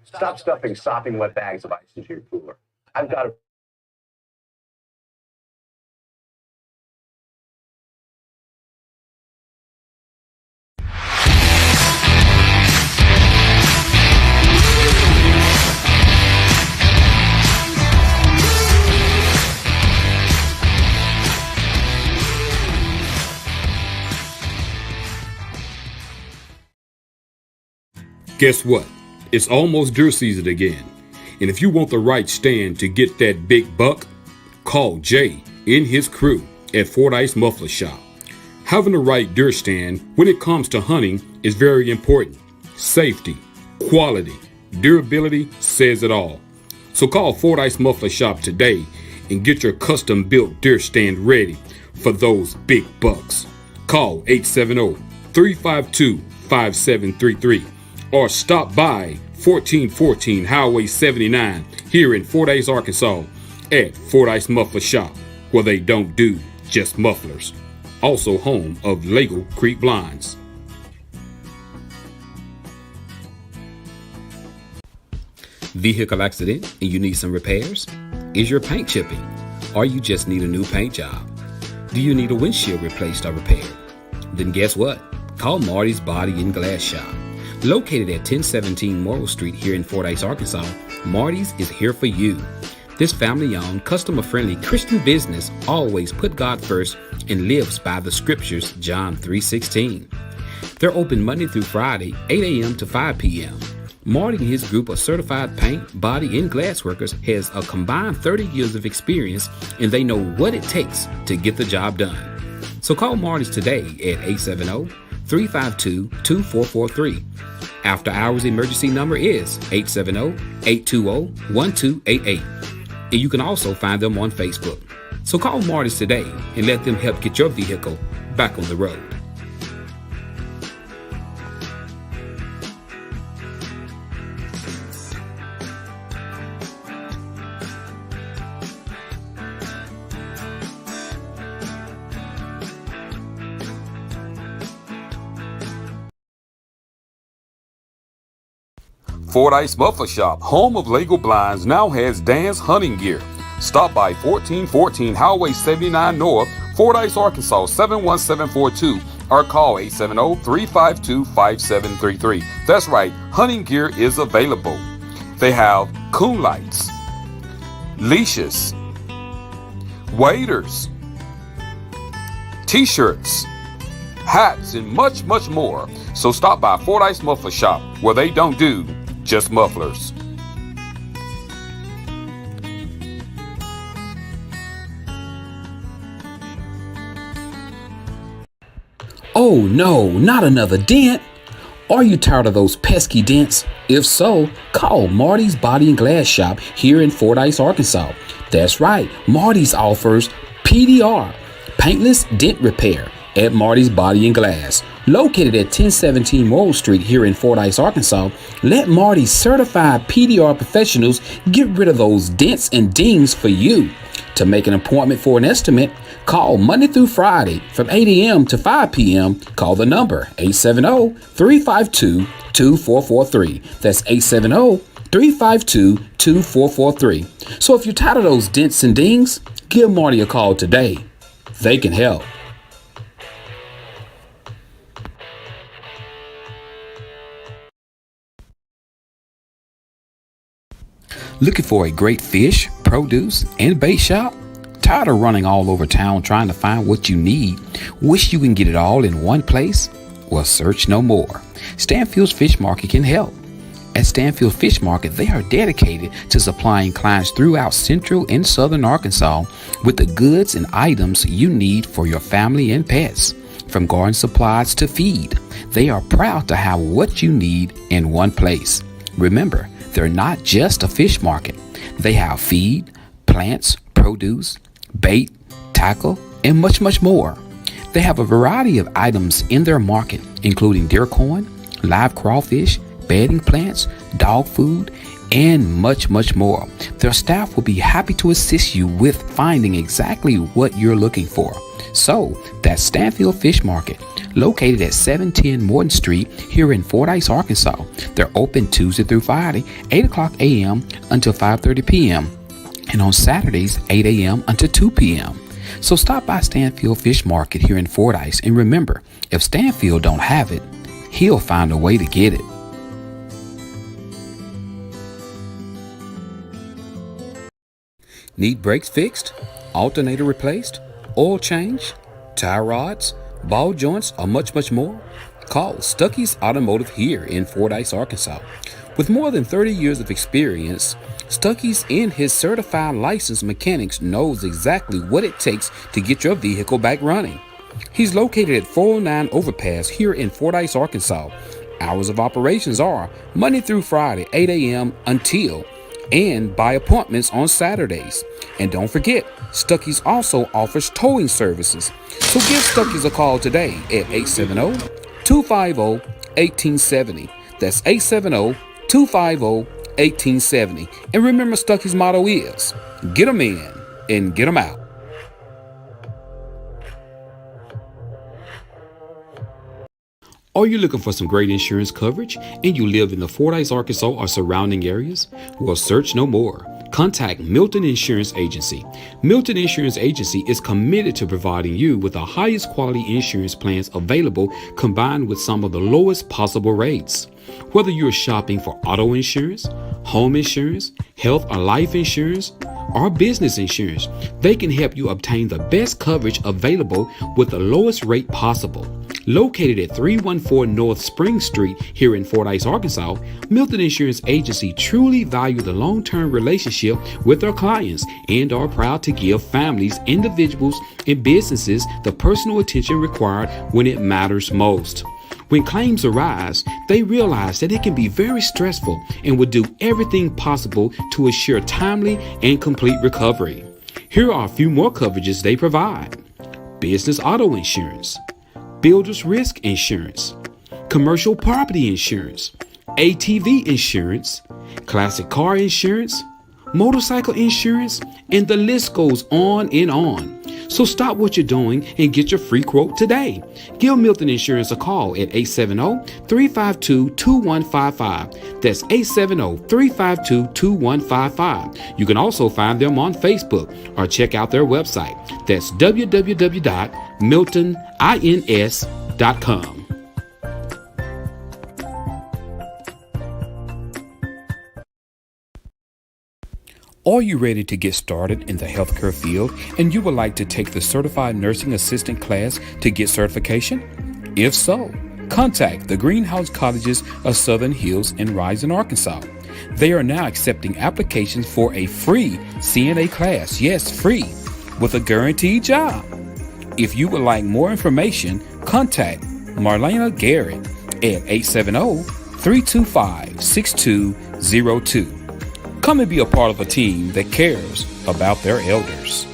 Stop stuffing sopping wet bags of ice into your cooler. I've got a Guess what? It's almost deer season again. And if you want the right stand to get that big buck, call Jay and his crew at Fordyce Muffler Shop. Having the right deer stand when it comes to hunting is very important. Safety, quality, durability says it all. So call Fordyce Muffler Shop today and get your custom built deer stand ready for those big bucks. Call 870-352-5733 or stop by 1414 Highway 79 here in Fordyce, Arkansas at Fordyce Muffler Shop, where they don't do just mufflers. Also home of Lego Creek Blinds. Vehicle accident and you need some repairs? Is your paint chipping? Or you just need a new paint job? Do you need a windshield replaced or repaired? Then guess what? Call Marty's Body and Glass Shop. Located at 1017 Morrill Street here in Fordyce, Arkansas, Marty's is here for you. This family-owned, customer-friendly Christian business always put God first and lives by the scriptures, John 3:16. They're open Monday through Friday, 8 a.m. to 5 p.m. Marty and his group of certified paint, body, and glass workers has a combined 30 years of experience, and they know what it takes to get the job done. So call Marty's today at 870-352-2443. After hours emergency number is 870-820-1288. And you can also find them on Facebook. So call Marty's today and let them help get your vehicle back on the road. Fordyce Muffler Shop, home of Lego Blinds, now has Dan's hunting gear. Stop by 1414 Highway 79 North, Fordyce, Arkansas 71742, or call 870-352-5733. That's right, hunting gear is available. They have coon lights, leashes, waders, t-shirts, hats, and much, much more. So stop by Fordyce Muffler Shop, where they don't do just mufflers. Oh no, not another dent! Are you tired of those pesky dents? If so, call Marty's Body and Glass Shop here in Fordyce, Arkansas. That's right, Marty's offers PDR, paintless dent repair, at Marty's Body and Glass. Located at 1017 Morrill Street here in Fordyce, Arkansas, let Marty's certified PDR professionals get rid of those dents and dings for you. To make an appointment for an estimate, call Monday through Friday from 8 a.m. to 5 p.m. Call the number 870-352-2443. That's 870-352-2443. So if you're tired of those dents and dings, give Marty a call today. They can help. Looking for a great fish, produce, and bait shop? Tired of running all over town trying to find what you need? Wish you can get it all in one place? Well, search no more. Stanfield's Fish Market can help. At Stanfield Fish Market, they are dedicated to supplying clients throughout central and southern Arkansas with the goods and items you need for your family and pets. From garden supplies to feed, they are proud to have what you need in one place. Remember, they're not just a fish market. They have feed, plants, produce, bait, tackle, and much, much more. They have a variety of items in their market, including deer corn, live crawfish, bedding plants, dog food, and much, much more. Their staff will be happy to assist you with finding exactly what you're looking for. So that's Stanfield Fish Market, located at 710 Morton Street here in Fordyce, Arkansas. They're open Tuesday through Friday, 8 o'clock a.m. until 5:30 p.m. and on Saturdays, 8 a.m. until 2 p.m. So stop by Stanfield Fish Market here in Fordyce, and remember, if Stanfield don't have it, he'll find a way to get it. Need brakes fixed, alternator replaced, oil change, tie rods, ball joints, or much more? Call Stuckey's Automotive here in Fordyce, Arkansas. With more than 30 years of experience, Stuckey's and his certified licensed mechanics knows exactly what it takes to get your vehicle back running. He's located at 409 Overpass here in Fordyce, Arkansas. Hours of operations are Monday through Friday, 8 a.m. until and by appointments on Saturdays. And don't forget, Stuckey's also offers towing services. So give Stuckey's a call today at 870-250-1870. That's 870-250-1870. And remember, Stuckey's motto is, get 'em in and get 'em out. Are you looking for some great insurance coverage and you live in the Fordyce, Arkansas or surrounding areas? Well, search no more. Contact Milton Insurance Agency. Milton Insurance Agency is committed to providing you with the highest quality insurance plans available, combined with some of the lowest possible rates. Whether you're shopping for auto insurance, home insurance, health or life insurance, or business insurance, they can help you obtain the best coverage available with the lowest rate possible. Located at 314 North Spring Street here in Fordyce, Arkansas, Milton Insurance Agency truly value the long-term relationship with their clients and are proud to give families, individuals, and businesses the personal attention required when it matters most. When claims arise, they realize that it can be very stressful and will do everything possible to assure timely and complete recovery. Here are a few more coverages they provide: business auto insurance, builder's risk insurance, commercial property insurance, ATV insurance, classic car insurance, motorcycle insurance, and the list goes on and on. So stop what you're doing and get your free quote today. Give Milton Insurance a call at 870-352-2155. That's 870-352-2155. You can also find them on Facebook or check out their website. That's www.miltonins.com. Are you ready to get started in the healthcare field and you would like to take the Certified Nursing Assistant class to get certification? If so, contact the Greenhouse Colleges of Southern Hills in Rising, Arkansas. They are now accepting applications for a free CNA class, yes, free, with a guaranteed job. If you would like more information, contact Marlena Garrett at 870-325-6202. Come and be a part of a team that cares about their elders.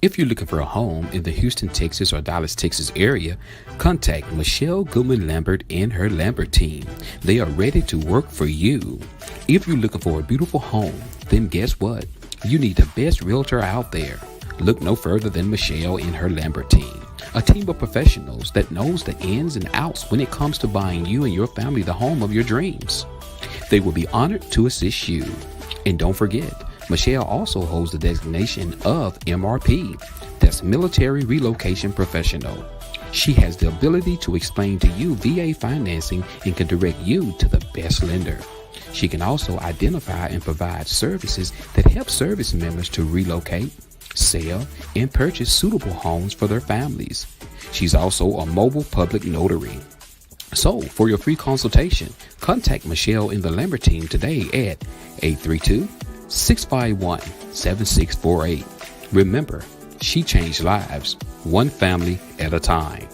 If you're looking for a home in the Houston, Texas or Dallas, Texas area, contact Michelle Goodman Lambert and her Lambert team. They are ready to work for you. If you're looking for a beautiful home, then guess what? You need the best realtor out there. Look no further than Michelle and her Lambert team. A team of professionals that knows the ins and outs when it comes to buying you and your family the home of your dreams. They will be honored to assist you. And don't forget, Michelle also holds the designation of MRP, that's Military Relocation Professional. She has the ability to explain to you VA financing and can direct you to the best lender. She can also identify and provide services that help service members to relocate, sell, and purchase suitable homes for their families. She's also a mobile public notary. So, for your free consultation, contact Michelle and the Lambert team today at 832-651-7648. Remember, she changed lives, one family at a time.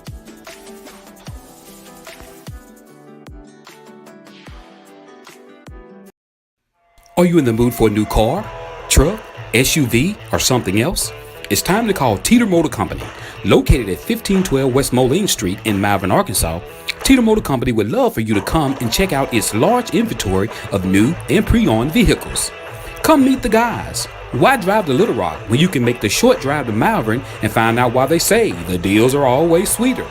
Are you in the mood for a new car, truck, SUV, or something else? It's time to call Teeter Motor Company. Located at 1512 West Moline Street in Malvern, Arkansas, Teeter Motor Company would love for you to come and check out its large inventory of new and pre-owned vehicles. Come meet the guys. Why drive to Little Rock when you can make the short drive to Malvern and find out why they say the deals are always sweeter?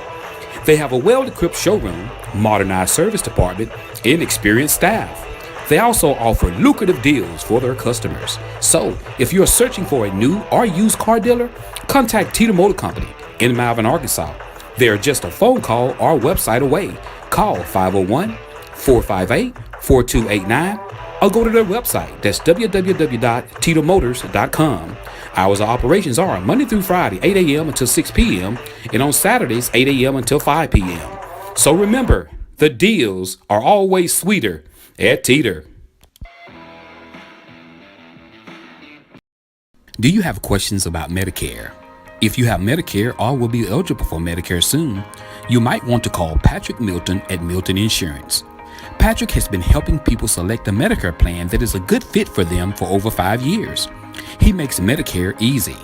They have a well-equipped showroom, modernized service department, and experienced staff. They also offer lucrative deals for their customers. So, if you're searching for a new or used car dealer, contact Teeter Motor Company in Malvern, Arkansas. They're just a phone call or website away. Call 501-458-4289 or go to their website. That's www.teetermotors.com. Hours of operations are Monday through Friday, 8 a.m. until 6 p.m. and on Saturdays, 8 a.m. until 5 p.m. So remember, the deals are always sweeter at Teeter. Do you have questions about Medicare? If you have Medicare or will be eligible for Medicare soon, you might want to call Patrick Milton at Milton Insurance. Patrick has been helping people select a Medicare plan that is a good fit for them for over 5 years. He makes Medicare easy.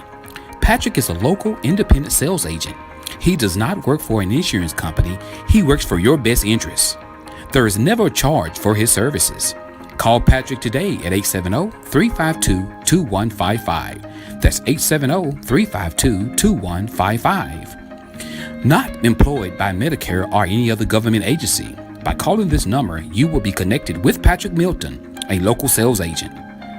Patrick is a local independent sales agent. He does not work for an insurance company. He works for your best interests. There is never a charge for his services. Call Patrick today at 870-352-2155. That's 870-352-2155. Not employed by Medicare or any other government agency. By calling this number, you will be connected with Patrick Milton, a local sales agent.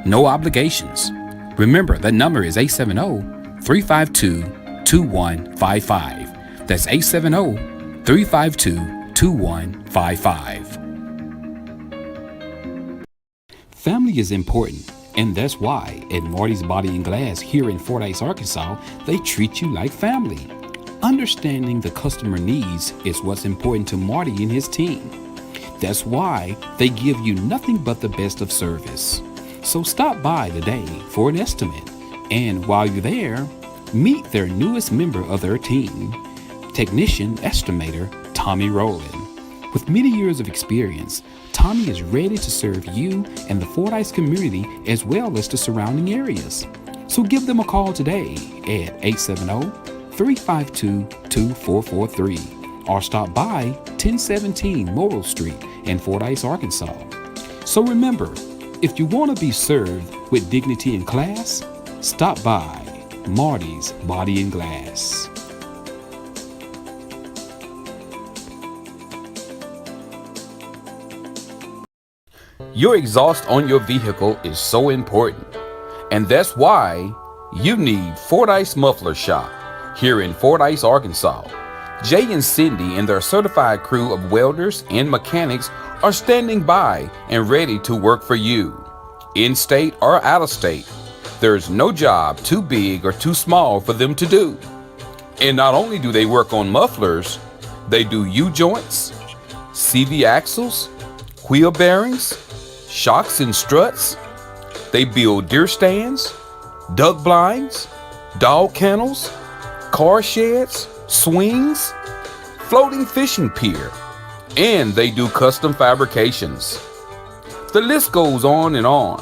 No obligations. Remember, that number is 870-352-2155. That's 870-352-2155. Family is important, and that's why at Marty's Body and Glass here in Fordyce, Arkansas, they treat you like family. Understanding the customer needs is what's important to Marty and his team. That's why they give you nothing but the best of service. So stop by today for an estimate. And while you're there, meet their newest member of their team, technician estimator Tommy Rowland. With many years of experience, Tommy is ready to serve you and the Fordyce community as well as the surrounding areas. So give them a call today at 870-352-2443 or stop by 1017 Morrill Street in Fordyce, Arkansas. So remember, if you want to be served with dignity and class, stop by Marty's Body and Glass. Your exhaust on your vehicle is so important, and that's why you need Fordyce Muffler Shop here in Fordyce, Arkansas. Jay and Cindy and their certified crew of welders and mechanics are standing by and ready to work for you. In-state or out-of-state, there's no job too big or too small for them to do. And not only do they work on mufflers, they do U-joints, CV axles, wheel bearings, shocks and struts. They build deer stands, duck blinds, dog kennels, car sheds, swings, floating fishing pier, and they do custom fabrications. The list goes on and on.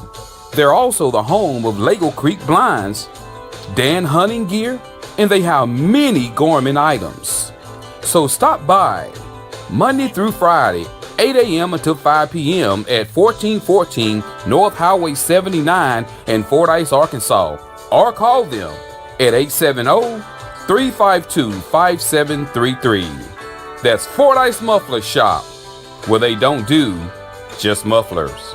They're also the home of Lego Creek Blinds, Dan Hunting Gear, and they have many Gorman items. So stop by Monday through Friday, 8 a.m. until 5 p.m. at 1414 North Highway 79 in Fordyce, Arkansas, or call them at 870-352-5733. That's Fordyce Muffler Shop, where they don't do just mufflers.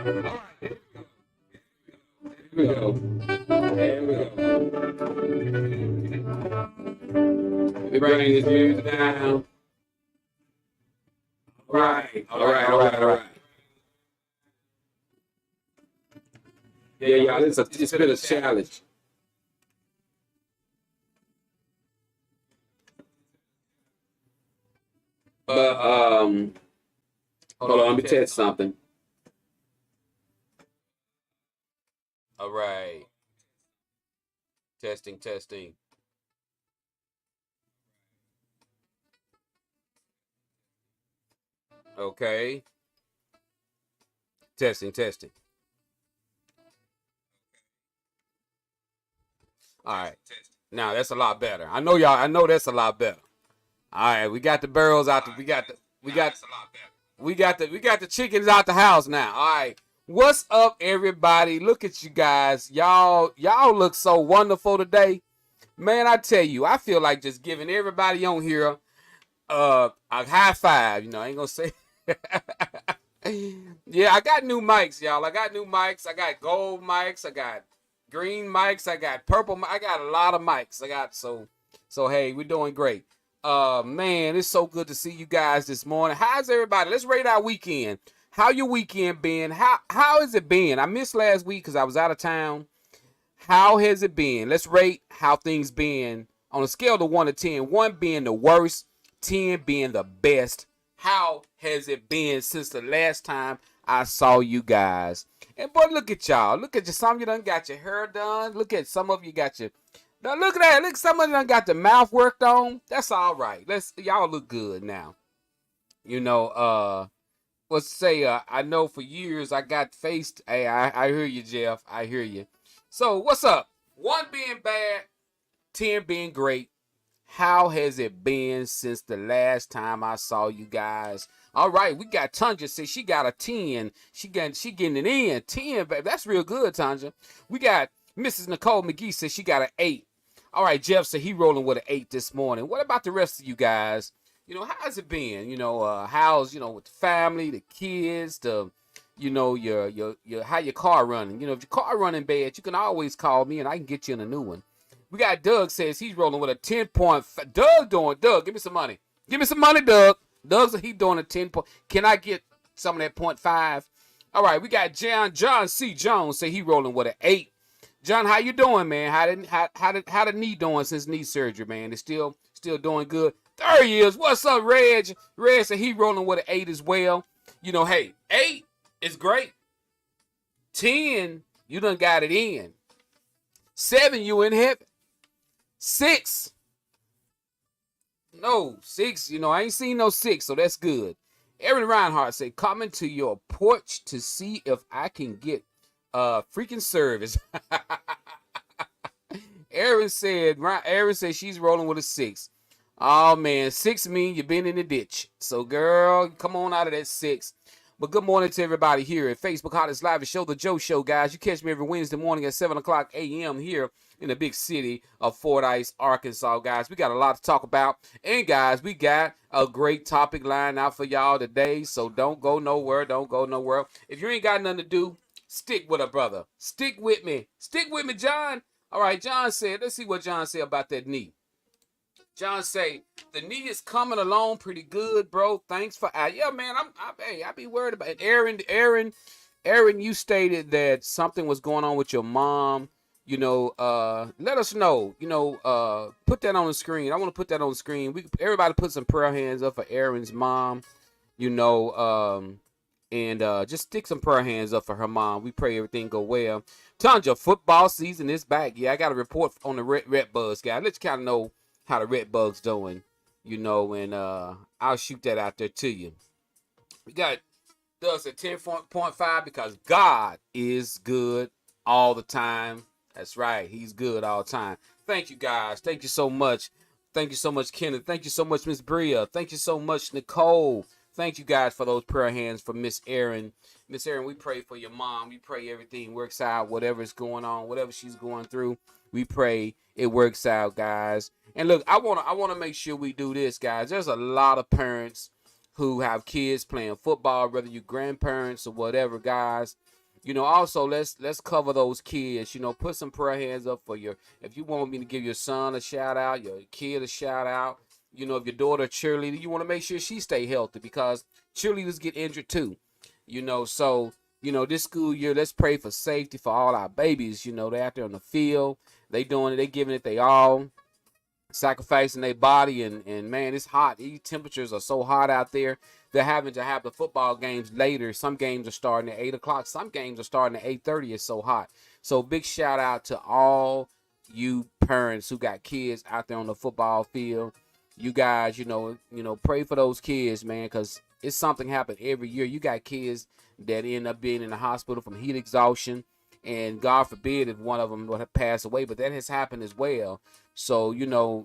we go. There we go. Let me bring this music down. All right. Yeah, y'all, it's been a challenge. But hold on, let me test something. All right. Testing. Okay. Testing. All right. Now that's a lot better. I know that's a lot better. All right, we got the barrels out. We got the chickens out the house now. All right. What's up, everybody? Look at you guys. Y'all look so wonderful today. Man, I tell you, I feel like just giving everybody on here a high five. You know, I ain't gonna say. Yeah, I got new mics, y'all. I got gold mics. I got green mics. I got purple. I got a lot of mics. So hey, we're doing great. Man, it's so good to see you guys this morning. How's everybody? Let's rate our weekend. How your weekend been? How has it been? I missed last week because I was out of town. How has it been? Let's rate how things been on a scale of 1 to 10. 1 being the worst, 10 being the best. How has it been since the last time I saw you guys? And boy, look at y'all. Look at you. Some of you done got your hair done. Look at some of you got your. Now look at that. Look, some of you done got the mouth worked on. That's all right. Y'all look good now. You know, let's say I know for years I got faced. Hey, I hear you, Jeff. I hear you. So what's up? 1 being bad, 10 being great. How has it been since the last time I saw you guys? All right, we got Tanja say she got a 10. She getting it in. 10, baby. That's real good, Tanja. We got Mrs. Nicole McGee says she got an 8. All right, Jeff said he rolling with an 8 this morning. What about the rest of you guys? You know, how's it been? You know, how's, with the family, the kids, your how your car running? You know, if your car running bad, you can always call me and I can get you in a new one. We got Doug says he's rolling with a 10.5. Doug, give me some money. Give me some money, Doug. He doing a 10 point. Can I get some of that 0.5? All right, we got John C. Jones say he rolling with an 8. John, how you doing, man? How the knee doing since knee surgery, man? It's still doing good. There he is. What's up, Reg? Reg said he rolling with an 8 as well. You know, hey, 8 is great. 10, you done got it in. 7, you in heaven. 6. No, 6, I ain't seen no 6, so that's good. Aaron Reinhardt said, coming to your porch to see if I can get freaking service. Aaron said she's rolling with a 6. Oh, man, 6 mean you've been in the ditch. So, girl, come on out of that 6. But good morning to everybody here at Facebook Hottest Live Show, The Joe Show, guys. You catch me every Wednesday morning at 7 o'clock a.m. here in the big city of Fordyce, Arkansas, guys. We got a lot to talk about. And, guys, we got a great topic lined out for y'all today. So don't go nowhere. If you ain't got nothing to do, stick with a brother. Stick with me, John. All right, John said, let's see what John said about that knee. John say, the knee is coming along pretty good, bro. Thanks for yeah, man. I be worried about it. Aaron, you stated that something was going on with your mom. Let us know. Put that on the screen. I want to put that on the screen. Everybody put some prayer hands up for Aaron's mom. And just stick some prayer hands up for her mom. We pray everything go well. Tanja, football season is back. Yeah, I got a report on the Redbugs, guy. Let you kind of know how the Redbugs doing, and I'll shoot that out there to you. We got Doug's at 10.5 because God is good all the time. That's right. He's good all the time. Thank you, guys. Thank you so much. Thank you so much, Kenneth. Thank you so much, Miss Bria. Thank you so much, Nicole. Thank you, guys, for those prayer hands for Miss Erin. Miss Erin, we pray for your mom. We pray everything works out, whatever's going on, whatever she's going through. We pray it works out, guys. And look, I wanna make sure we do this, guys. There's a lot of parents who have kids playing football, whether you're grandparents or whatever, guys. Also let's cover those kids. Put some prayer hands up for if you want me to give your son a shout out, your kid a shout out. If your daughter a cheerleader, you want to make sure she stay healthy because cheerleaders get injured too. So this school year, let's pray for safety for all our babies. They're out there on the field, they doing it, they giving it they all, sacrificing their body, and man, it's hot. These temperatures are so hot out there. They're having to have the football games later. Some games are starting at 8 o'clock. Some games are starting at 8:30. It's so hot. So big shout out to all you parents who got kids out there on the football field. You guys, pray for those kids, man, because it's something happen every year. You got kids that end up being in the hospital from heat exhaustion, and God forbid if one of them would have passed away, but that has happened as well. So,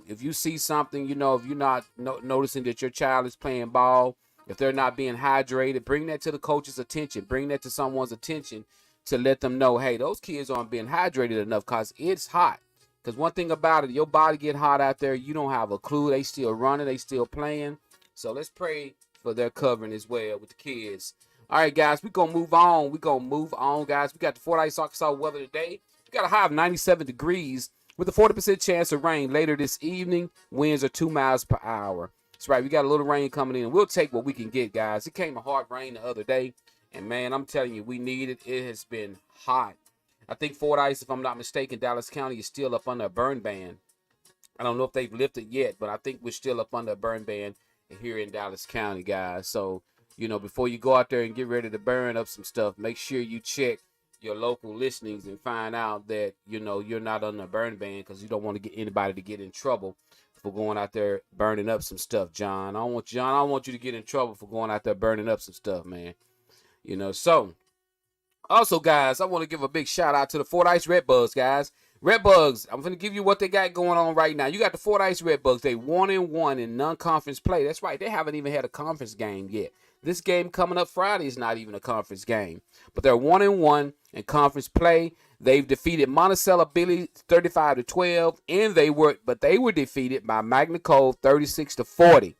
if you see something, if you're not noticing that your child is playing ball, if they're not being hydrated, bring that to the coach's attention. Bring that to someone's attention to let them know, hey, those kids aren't being hydrated enough because it's hot. Because one thing about it, your body get hot out there, you don't have a clue. They still running, they still playing. So let's pray for their covering as well with the kids. All right, guys, we're going to move on. Guys. We got the Fordyce Arkansas weather today. We got a high of 97 degrees with a 40% chance of rain later this evening. Winds are 2 miles per hour. That's right. We got a little rain coming in. We'll take what we can get, guys. It came a hard rain the other day. And, man, I'm telling you, we need it. It has been hot. I think Fordyce, if I'm not mistaken, Dallas County is still up under a burn ban. I don't know if they've lifted yet, but I think we're still up under a burn ban here in Dallas County, guys. So, before you go out there and get ready to burn up some stuff, make sure you check your local listings and find out that, you're not under a burn ban because you don't want to get anybody to get in trouble for going out there burning up some stuff, John. I don't want you to get in trouble for going out there burning up some stuff, man. So also, guys, I want to give a big shout out to the Fordyce Redbugs, guys. Redbugs, I'm going to give you what they got going on right now. You got the Fordyce Redbugs. They 1-1 in non-conference play. That's right. They haven't even had a conference game yet. This game coming up Friday is not even a conference game. But they're 1-1 in conference play. They've defeated Monticello Billies 35-12, and they were defeated by Magnet Cove 36-40.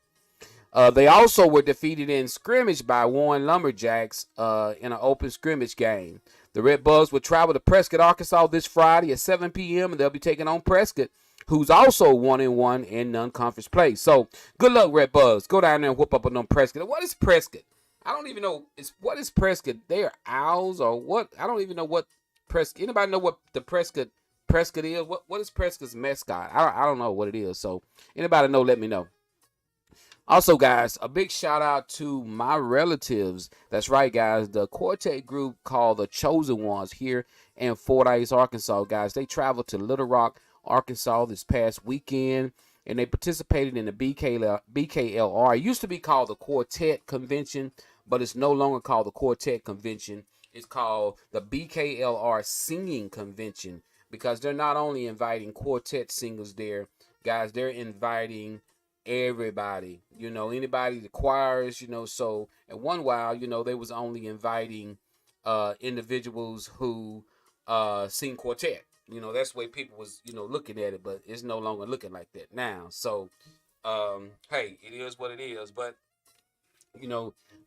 They also were defeated in scrimmage by Warren Lumberjacks in an open scrimmage game. The Redbugs will travel to Prescott, Arkansas this Friday at 7 p.m. and they'll be taking on Prescott, who's also 1-1 in non-conference play. So good luck, Redbugs. Go down there and whoop up on them Prescott. What is Prescott? I don't even know. What is Prescott? They are owls or what? I don't even know what Prescott. Anybody know what the Prescott is? What is Prescott's mascot? I don't know what it is. So anybody know? Let me know. Also, guys, a big shout out to my relatives. That's right, guys. The Quartet group called the Chosen Ones here in Fordyce, Arkansas, guys. They traveled to Little Rock, Arkansas this past weekend, and they participated in the BKLR. It used to be called the Quartet Convention, but it's no longer called the Quartet Convention. It's called the BKLR Singing Convention because they're not only inviting quartet singers there, guys, they're inviting everybody, anybody, the choirs, so at one while, they was only inviting individuals who sing quartet. That's the way people was, looking at it, but it's no longer looking like that now. So, hey, it is what it is, but,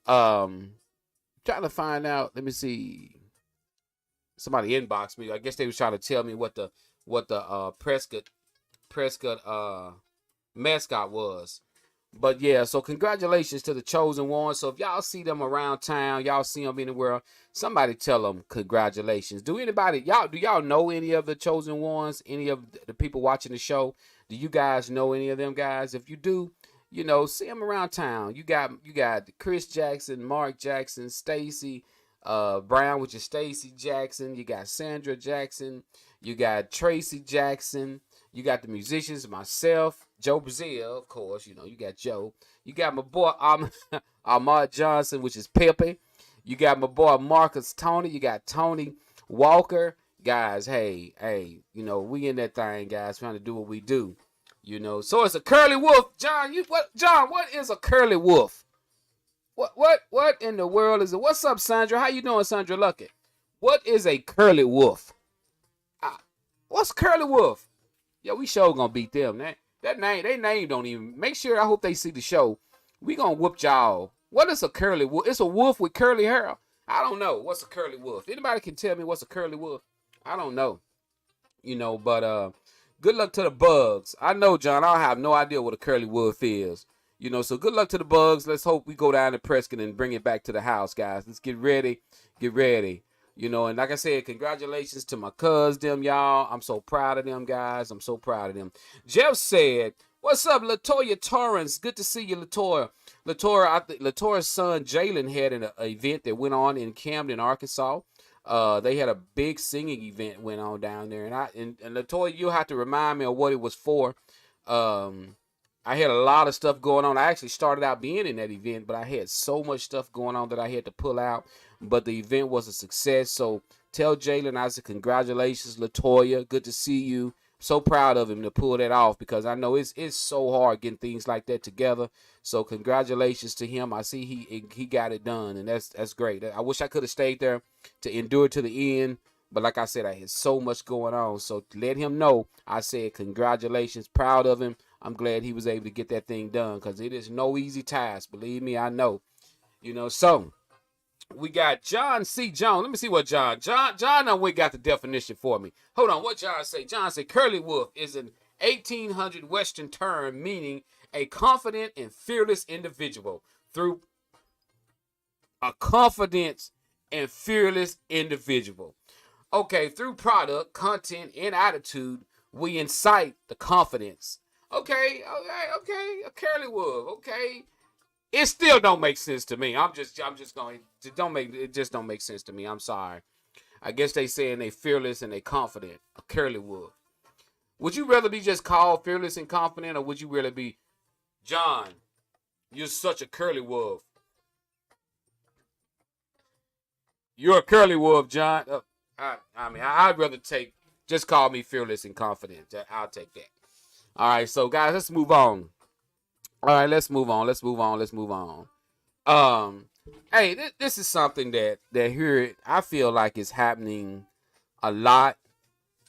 trying to find out, let me see, somebody inboxed me. I guess they was trying to tell me what the Prescott mascot was. But yeah, so congratulations to the Chosen Ones. So if y'all see them around town, y'all see them anywhere, somebody tell them congratulations. Do y'all know any of the Chosen Ones? Any of the people watching the show? Do you guys know any of them guys? If you do, see them around town. You got Chris Jackson, Mark Jackson, Stacy Brown, which is Stacy Jackson. You got Sandra Jackson. You got Tracy Jackson. You got the musicians, myself, Joe Brazil, of course. You got Joe. You got my boy Ahmad Johnson, which is Pepe. You got my boy Marcus Tony. You got Tony Walker. Guys, hey, we in that thing, guys, trying to do what we do. So it's a curly wolf. John, what is a curly wolf? What in the world is it? What's up, Sandra? How you doing, Sandra Luckett? What is a curly wolf? What's curly wolf? Yeah, we sure gonna beat them. That name, they name don't even. Make sure, I hope they see the show. We gonna whoop y'all. What is a curly wolf? It's a wolf with curly hair. I don't know what's a curly wolf. Anybody can tell me what's a curly wolf? I don't know. But good luck to the bugs. I know, John, I have no idea what a curly wolf is. So good luck to the bugs. Let's hope we go down to Prescott and bring it back to the house, guys. Let's get ready. Get ready. And like I said, congratulations to my cuz, them, y'all. I'm so proud of them, guys. I'm so proud of them. Jeff said, what's up, Latoya Torrance? Good to see you, Latoya. Latoya's son, Jalen, had an event that went on in Camden, Arkansas. They had a big singing event went on down there. And Latoya, you'll have to remind me of what it was for. I had a lot of stuff going on. I actually started out being in that event, but I had so much stuff going on that I had to pull out. But the event was a success. So tell Jalen, I said, congratulations, Latoya. Good to see you. So proud of him to pull that off, because I know it's so hard getting things like that together. So congratulations to him. I see he got it done, and that's great. I wish I could have stayed there to endure to the end. But like I said, I had so much going on. So let him know I said congratulations, proud of him. I'm glad he was able to get that thing done, because it is no easy task. Believe me, I know. So we got John C. Jones. Let me see what John we got the definition for me. Hold on, what John say? John said curly wolf is an 1800 Western term meaning a confident and fearless individual. Through a confident and fearless individual. Okay, through product, content, and attitude, we incite the confidence. Okay, a curly wolf. Okay, it still don't make sense to me. I'm just going. It just don't make sense to me. I'm sorry. I guess they saying they fearless and they confident. A curly wolf. Would you rather be just called fearless and confident, or would you really be, John, you're such a curly wolf? You're a curly wolf, John. I'd rather just call me fearless and confident. I'll take that. All right, so guys, let's move on. All right, let's move on. Hey, this is something that here I feel like is happening a lot.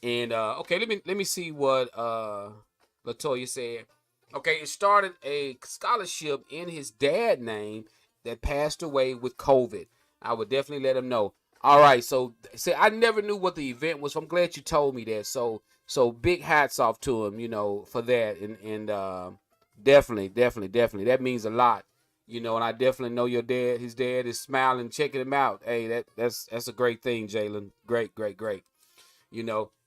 And okay, let me see what Latoya said. Okay, it started a scholarship in his dad's name that passed away with COVID. I would definitely let him know. All right, so say I never knew what the event was. So I'm glad you told me that. So big hats off to him, for that, and definitely that means a lot, and I definitely know your dad. His dad is smiling, checking him out. Hey, that's a great thing, Jalen. Great.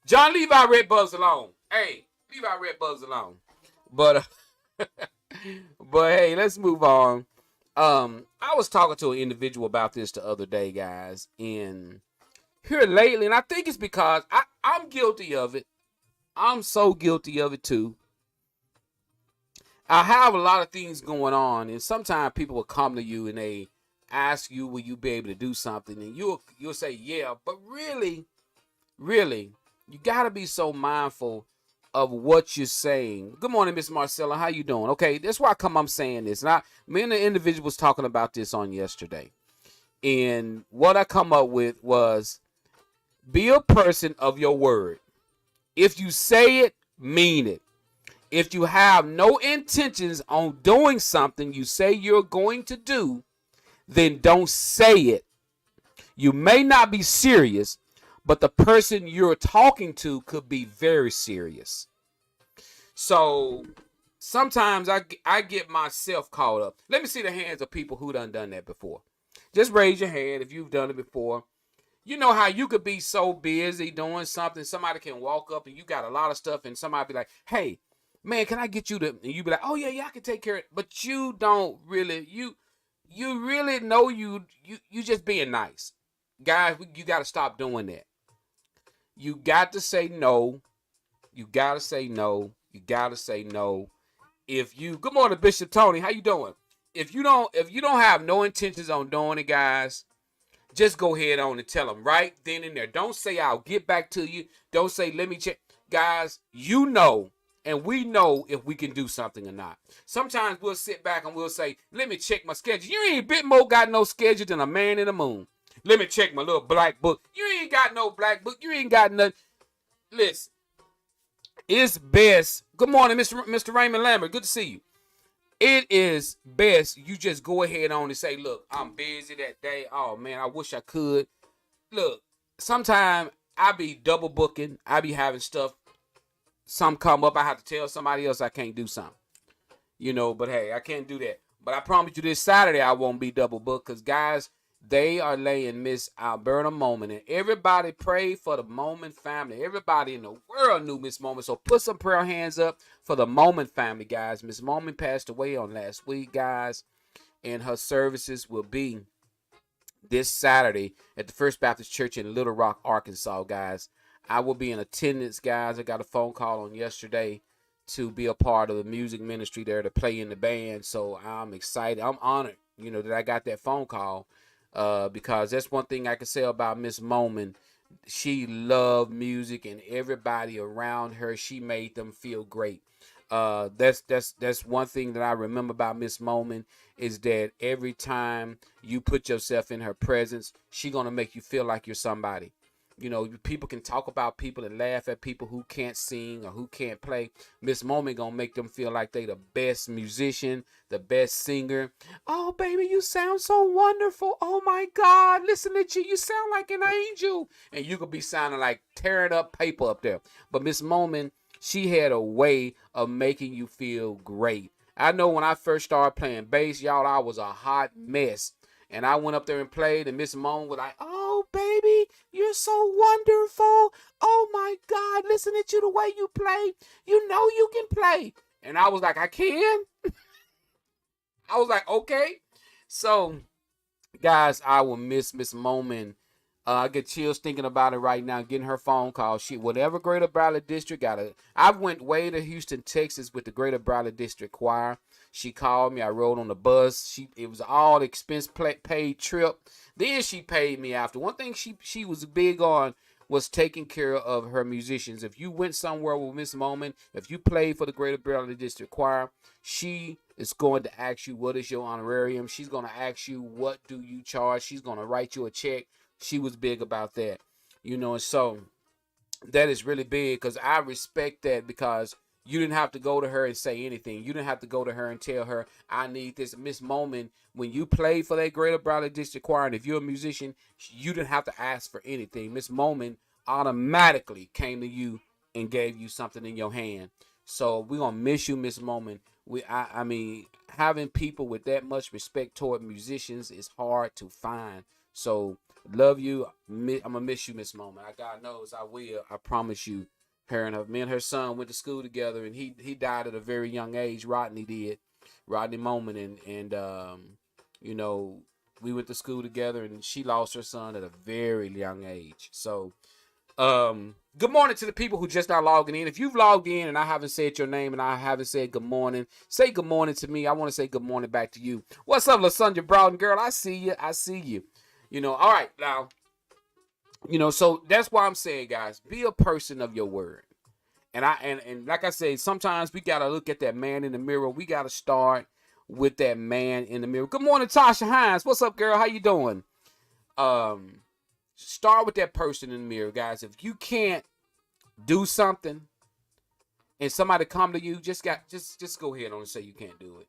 John, leave our Redbugs alone. Hey, leave our Redbugs alone. But but hey, let's move on. I was talking to an individual about this the other day, guys, and here lately, and I think it's because I'm guilty of it. I'm so guilty of it too. I have a lot of things going on, and sometimes people will come to you and they ask you, will you be able to do something? And you'll say, yeah, but really, you got to be so mindful of what you're saying. Good morning, Miss Marcella. How you doing? Okay, that's why I'm saying this. And me and the individual was talking about this on yesterday. And what I come up with was, be a person of your word. If you say it, mean it. If you have no intentions on doing something you say you're going to do, then don't say it. You may not be serious, but the person you're talking to could be very serious. So sometimes I get myself caught up. Let me see the hands of people who done that before. Just raise your hand if you've done it before. You know how you could be so busy doing something, somebody can walk up and you got a lot of stuff, and somebody be like, hey, man, can I get you to, and you be like, oh yeah, I can take care of it. But you don't really, you really know you just being nice. Guys, you got to stop doing that. You got to say no. You got to say no. You got to say no. Good morning, Bishop Tony. How you doing? If you don't have no intentions on doing it, guys, just go ahead on and tell them right then and there. Don't say I'll get back to you. Don't say let me check. Guys, and we know if we can do something or not. Sometimes we'll sit back and we'll say, let me check my schedule. You ain't a bit more got no schedule than a man in the moon. Let me check my little black book. You ain't got no black book. You ain't got nothing. Listen, it's best. Good morning, Mr. Raymond Lambert. Good to see you. it is best you just go ahead on and say, look, I'm busy that day. Oh man, I wish I could. Look, sometimes I be double booking. I be having stuff. Some come up. I have to tell somebody else I can't do something. But hey, I can't do that. But I promise you this Saturday I won't be double booked because guys, they are laying Miss Alberta Moment. And everybody pray for the Moment family. Everybody in the world knew Miss Moment. So put some prayer hands up for the Moment family, guys. Miss Moment passed away on last week, guys. And her services will be this Saturday at the First Baptist Church in Little Rock, Arkansas, guys. I will be in attendance, guys. I got a phone call on yesterday to be a part of the music ministry there to play in the band. So I'm excited. I'm honored, that I got that phone call because that's one thing I can say about Miss Moman. She loved music and everybody around her. She made them feel great. That's one thing that I remember about Miss Moman is that every time you put yourself in her presence, she gonna make you feel like you're somebody. People can talk about people and laugh at people who can't sing or who can't play. Miss Moman gonna make them feel like they the best musician, the best singer. Oh, baby, you sound so wonderful. Oh my God, listen to you. You sound like an angel. And you could be sounding like tearing up paper up there. But Miss Moman, she had a way of making you feel great. I know when I first started playing bass, y'all, I was a hot mess. And I went up there and played, and Miss Moan was like, oh, baby, you're so wonderful. Oh, my God, listen to you the way you play. You know you can play. And I was like, I can? I was like, okay. So, guys, I will miss Miss Moman. I get chills thinking about it right now, getting her phone call. Whatever Greater Bradley District I went way to Houston, Texas with the Greater Bradley District Choir. She called me. I rode on the bus. It was all expense paid trip. Then she paid me after. One thing she was big on was taking care of her musicians. If you went somewhere with Miss Moman, if you played for the Greater Bradley District Choir, she is going to ask you what is your honorarium. She's going to ask you what do you charge. She's going to write you a check. She was big about that, and so that is really big because I respect that because you didn't have to go to her and say anything. You didn't have to go to her and tell her, I need this. Miss Moman, when you played for that Greater Bradley District Choir, and if you're a musician, you didn't have to ask for anything. Miss Moman automatically came to you and gave you something in your hand. So we're going to miss you, Miss Moman. I mean, having people with that much respect toward musicians is hard to find. So love you. I'm gonna miss you, Miss Moman. God knows I will. I promise you. Me and her son went to school together, and he died at a very young age. Rodney Moman, and we went to school together, and she lost her son at a very young age. So, good morning to the people who just now logging in. If you've logged in and I haven't said your name and I haven't said good morning, say good morning to me. I want to say good morning back to you. What's up, LaSundra Broughton girl? I see you. All right, now, so that's why I'm saying, guys, be a person of your word. And like I say, sometimes we got to look at that man in the mirror. We got to start with that man in the mirror. Good morning, Tasha Hines. What's up, girl? How you doing? Start with that person in the mirror, guys. If you can't do something and somebody come to you, just go ahead and say you can't do it.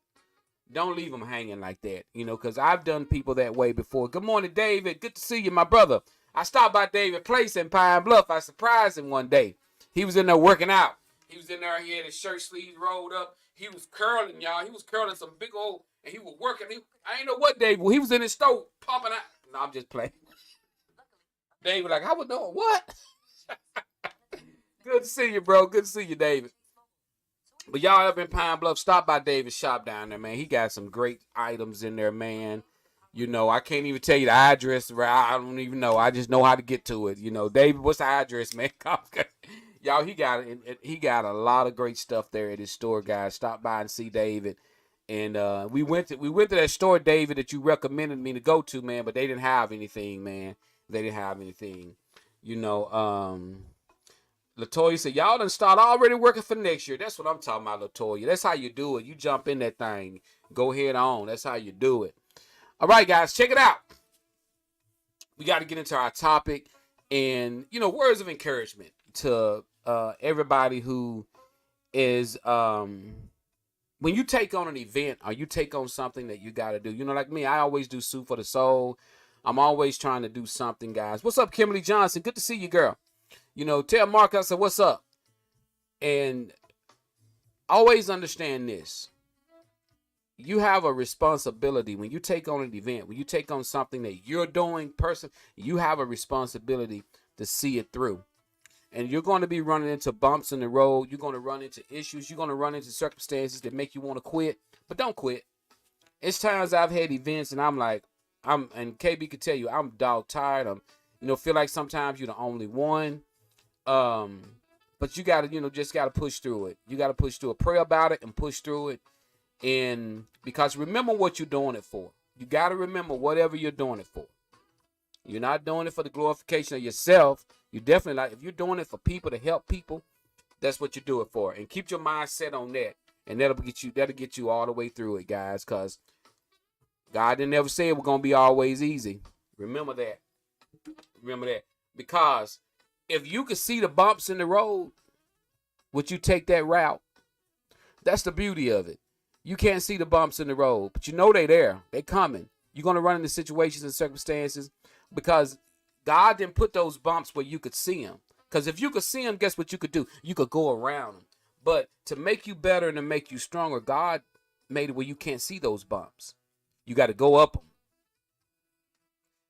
Don't leave them hanging like that, because I've done people that way before. Good morning, David. Good to see you, my brother. I stopped by David Place in Pine Bluff. I surprised him one day. He was in there working out. He was in there. He had his shirt sleeves rolled up. He was curling, y'all. He was curling some big old, and he was working. I ain't know what David. He was in his stove pumping out. No, I'm just playing. David, like, I would know what? Good to see you, bro. Good to see you, David. But y'all up in Pine Bluff, stop by David's shop down there, man. He got some great items in there, man. I can't even tell you the address. I don't even know. I just know how to get to it. David, what's the address, man? Y'all, he got a lot of great stuff there at his store, guys. Stop by and see David. And we went to that store, David, that you recommended me to go to, man, but they didn't have anything, man. They didn't have anything. Latoya said, y'all done start already working for next year. That's what I'm talking about, Latoya. That's how you do it. You jump in that thing. Go head on. That's how you do it. All right, guys, check it out. We got to get into our topic. And, words of encouragement to everybody who is when you take on an event or you take on something that you got to do, you know, like me, I always do Soup for the Soul. I'm always trying to do something, guys. What's up, Kimberly Johnson? Good to see you, girl. You know, tell Mark I said, what's up? And always understand this. You have a responsibility when you take on an event, when you take on something that you're doing, you have a responsibility to see it through. And you're going to be running into bumps in the road. You're going to run into issues. You're going to run into circumstances that make you want to quit. But don't quit. It's times I've had events and I'm like, and KB could tell you, I'm dog tired. Feel like sometimes you're the only one. But you got to, just got to push through it. You got to push through it. Pray about it and push through it. And because remember what you're doing it for. You got to remember whatever you're doing it for. You're not doing it for the glorification of yourself. You definitely if you're doing it for people to help people, that's what you do it for. And keep your mindset on that. And that'll get you all the way through it, guys. Because God didn't ever say it was gonna be always easy. Remember that. Remember that. Because if you could see the bumps in the road, would you take that route? That's the beauty of it. You can't see the bumps in the road, but you know they're there. They're coming. You're gonna run into situations and circumstances because God didn't put those bumps where you could see them. Because if you could see them, guess what you could do? You could go around them. But to make you better and to make you stronger, God made it where you can't see those bumps. You got to go up them.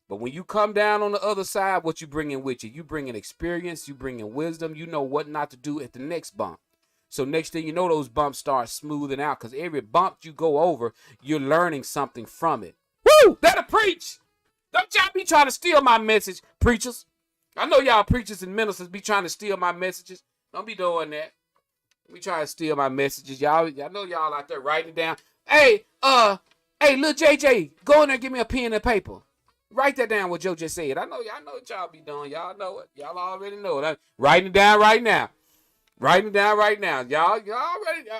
But when you come down on the other side, what you bring in with you? You bring in experience. You bring in wisdom. You know what not to do at the next bump. So next thing you know, those bumps start smoothing out because every bump you go over, you're learning something from it. Woo! That'll preach. Don't y'all be trying to steal my message, preachers. I know y'all preachers and ministers be trying to steal my messages. Don't be doing that. Be trying to steal my messages. I know y'all out there writing it down. Hey, little JJ, go in there and give me a pen and paper. Write that down what Joe just said. I know what y'all be doing. Y'all know it. Y'all already know it. I'm writing it down right now. Writing it down right now. Y'all already.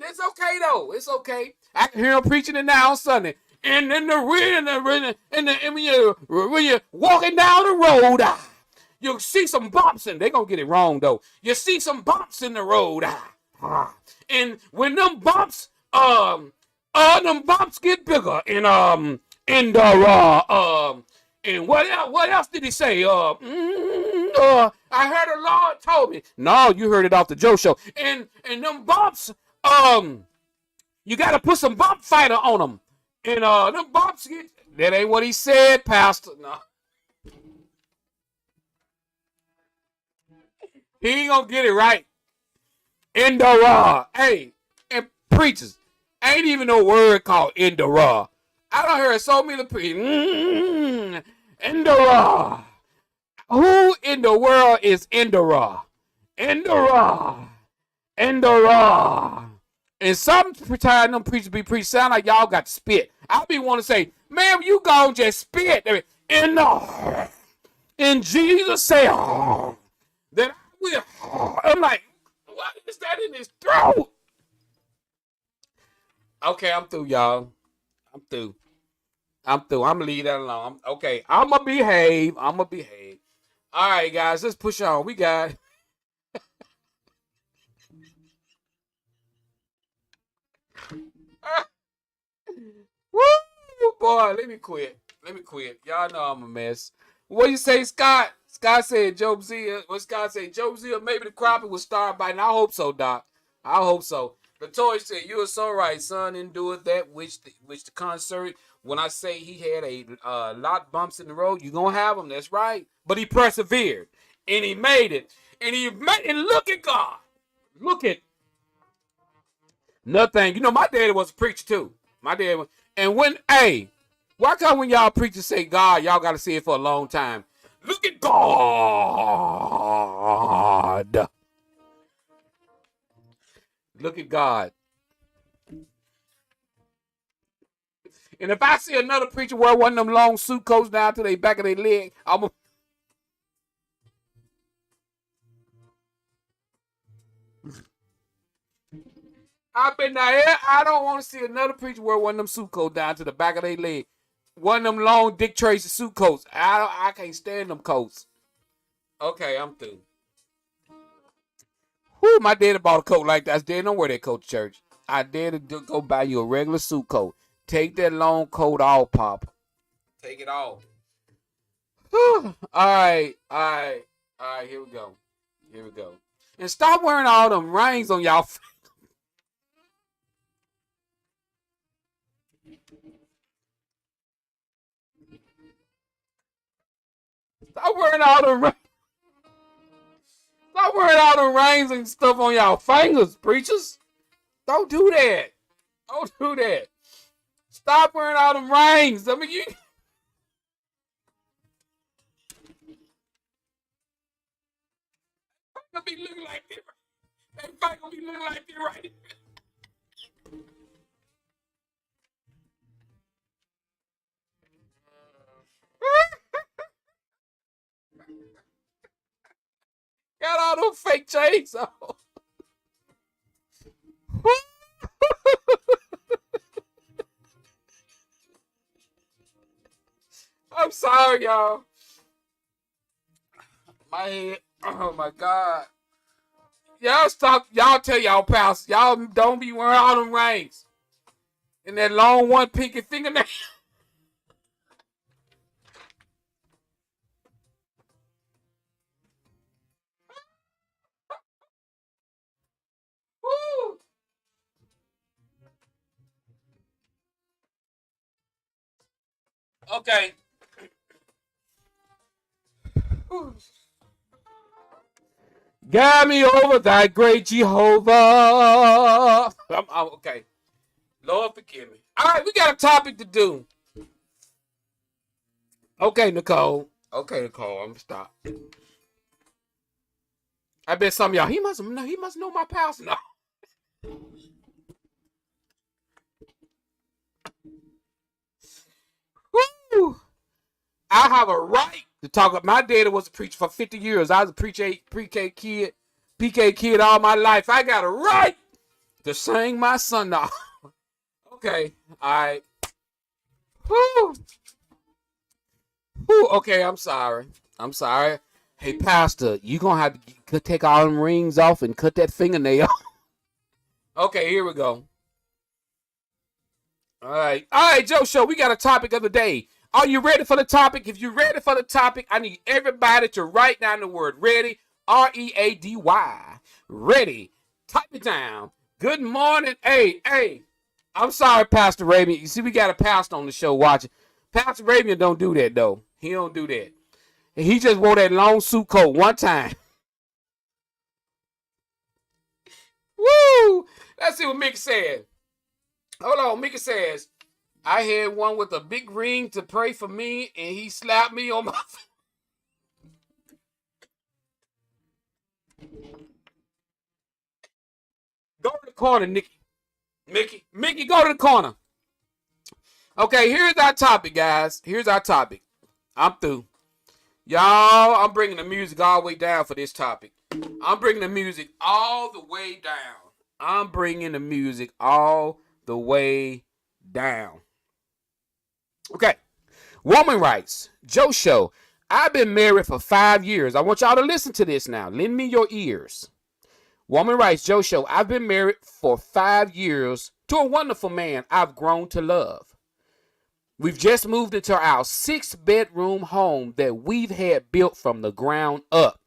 It's okay though. It's okay. I can hear them preaching it now on Sunday. And then when you're walking down the road, you'll see some bumps, and they're gonna get it wrong though. You see some bumps in the road, and when them bumps get bigger, and and what else did he say? I heard the Lord told me. No, you heard it off the Joe show. And them bumps, you gotta put some bump fighter on them. And them bumps get, that ain't what he said, Pastor. No. He ain't gonna get it right. Indora. Hey, and preachers, ain't even no word called Indora. I done heard so many preachers. Indora. Who in the world is Indora? Indora. Indora. And sometimes them preachers be preaching sound like y'all got to spit. I be want to say, man, you gon' just spit. In Jesus say, then I will. I'm like, what is that in his throat? Okay, I'm through, y'all. I'm through. I'm gonna leave that alone. I'm gonna behave. All right, guys, let's push on. We got. Woo, boy, let me quit. Y'all know I'm a mess. What you say, Scott? Scott said Job Zia. What Scott said? Job Zia, maybe the crappie will start biting. I hope so, Doc. I hope so. The toy said, you are so right, son. Endured that which the concert. When I say he had a lot bumps in the road, you gonna have them. That's right. But he persevered and he made it. And look at God. Look at nothing. You know, my daddy was a preacher too. My dad was. And why come when y'all preachers say God, y'all got to say it for a long time? Look at God. Look at God. And if I see another preacher wear one of them long suit coats down to the back of their leg, I've been there. I don't want to see another preacher wear one of them suit coats down to the back of their leg. One of them long Dick Tracy suit coats. I can't stand them coats. Okay, I'm through. Whoo, my daddy bought a coat like that. Daddy, don't wear that coat to church. I dare to go buy you a regular suit coat. Take that long coat off, Pop. Take it off. All right. Here we go. And stop wearing all them rings on y'all. Stop wearing all them rings. Stop wearing all the rings and stuff on y'all fingers, preachers. Don't do that. Stop wearing all them rings. I mean, you. Gonna be looking like this. Everybody gonna be looking like this right here. Got all those fake chains on. I'm sorry, y'all. My head. Oh my God. Y'all stop. Y'all tell y'all pals. Y'all don't be wearing all them rings. And that long one pinky fingernail. Woo. Okay. Guide me over thy great Jehovah. Okay. Lord, forgive me. All right, we got a topic to do. Okay, Nicole. I'm gonna stop. I bet some of y'all, he must know my pals now. Woo! I have a right to talk about. My daddy was a preacher for 50 years. I was a pre-K kid, PK kid all my life. I got a right to sing my son now. Okay, all right. Woo! Okay, I'm sorry. Hey, Pastor, you gonna have to take all them rings off and cut that fingernail. Okay, here we go. All right, Joe Show, we got a topic of the day. Are you ready for the topic? If you're ready for the topic, I need everybody to write down the word ready, READY. Ready. Type it down. Good morning. Hey. I'm sorry, Pastor Raven. You see, we got a pastor on the show watching. Pastor Raven don't do that, though. He don't do that. He just wore that long suit coat one time. Woo! Let's see what Mickey said. Hold on. Mickey says, I had one with a big ring to pray for me, and he slapped me on my face. Go to the corner, Mickey, go to the corner. Okay, here's our topic, guys. I'm through. Y'all, I'm bringing the music all the way down for this topic. I'm bringing the music all the way down. Okay. Woman writes, Joe Show, I've been married for 5 years. I want y'all to listen to this now. Lend me your ears. Woman writes, Joe Show, I've been married for 5 years to a wonderful man I've grown to love. We've just moved into our 6-bedroom home that we've had built from the ground up.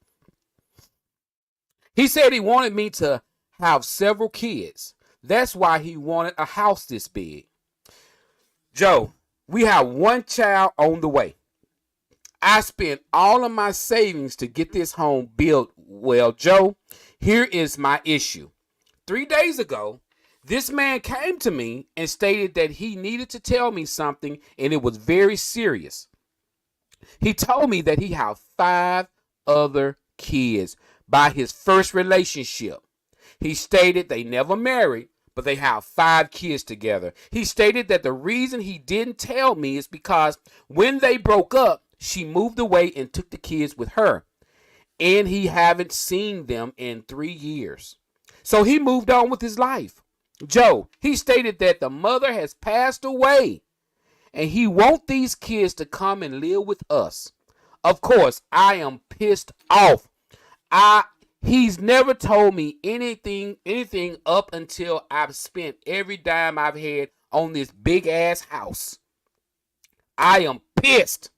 He said he wanted me to have several kids. That's why he wanted a house this big. Joe, we have one child on the way. I spent all of my savings to get this home built. Well, Joe, here is my issue. 3 days ago, this man came to me and stated that he needed to tell me something, and it was very serious. He told me that he had 5 other kids by his first relationship. He stated they never married, but they have 5 kids together. He stated that the reason he didn't tell me is because when they broke up, she moved away and took the kids with her, and he haven't seen them in 3 years. So he moved on with his life. Joe, he stated that the mother has passed away, and he wants these kids to come and live with us. Of course, I am pissed off. He's never told me anything up until I've spent every dime I've had on this big ass house. I am pissed.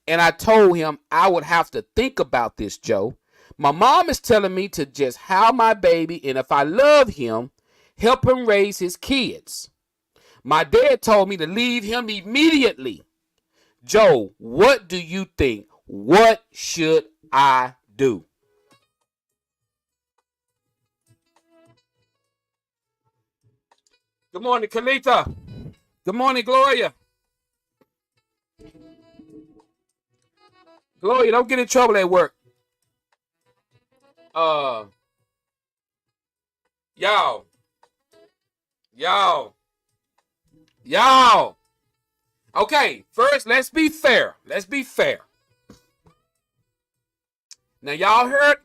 And I told him I would have to think about this, Joe. My mom is telling me to just have my baby, and if I love him, help him raise his kids. My dad told me to leave him immediately. Joe, what do you think? What should I do? Good morning, Kalita. Good morning, Gloria. Gloria, don't get in trouble at work. Y'all. Okay, first, let's be fair. Now, y'all heard,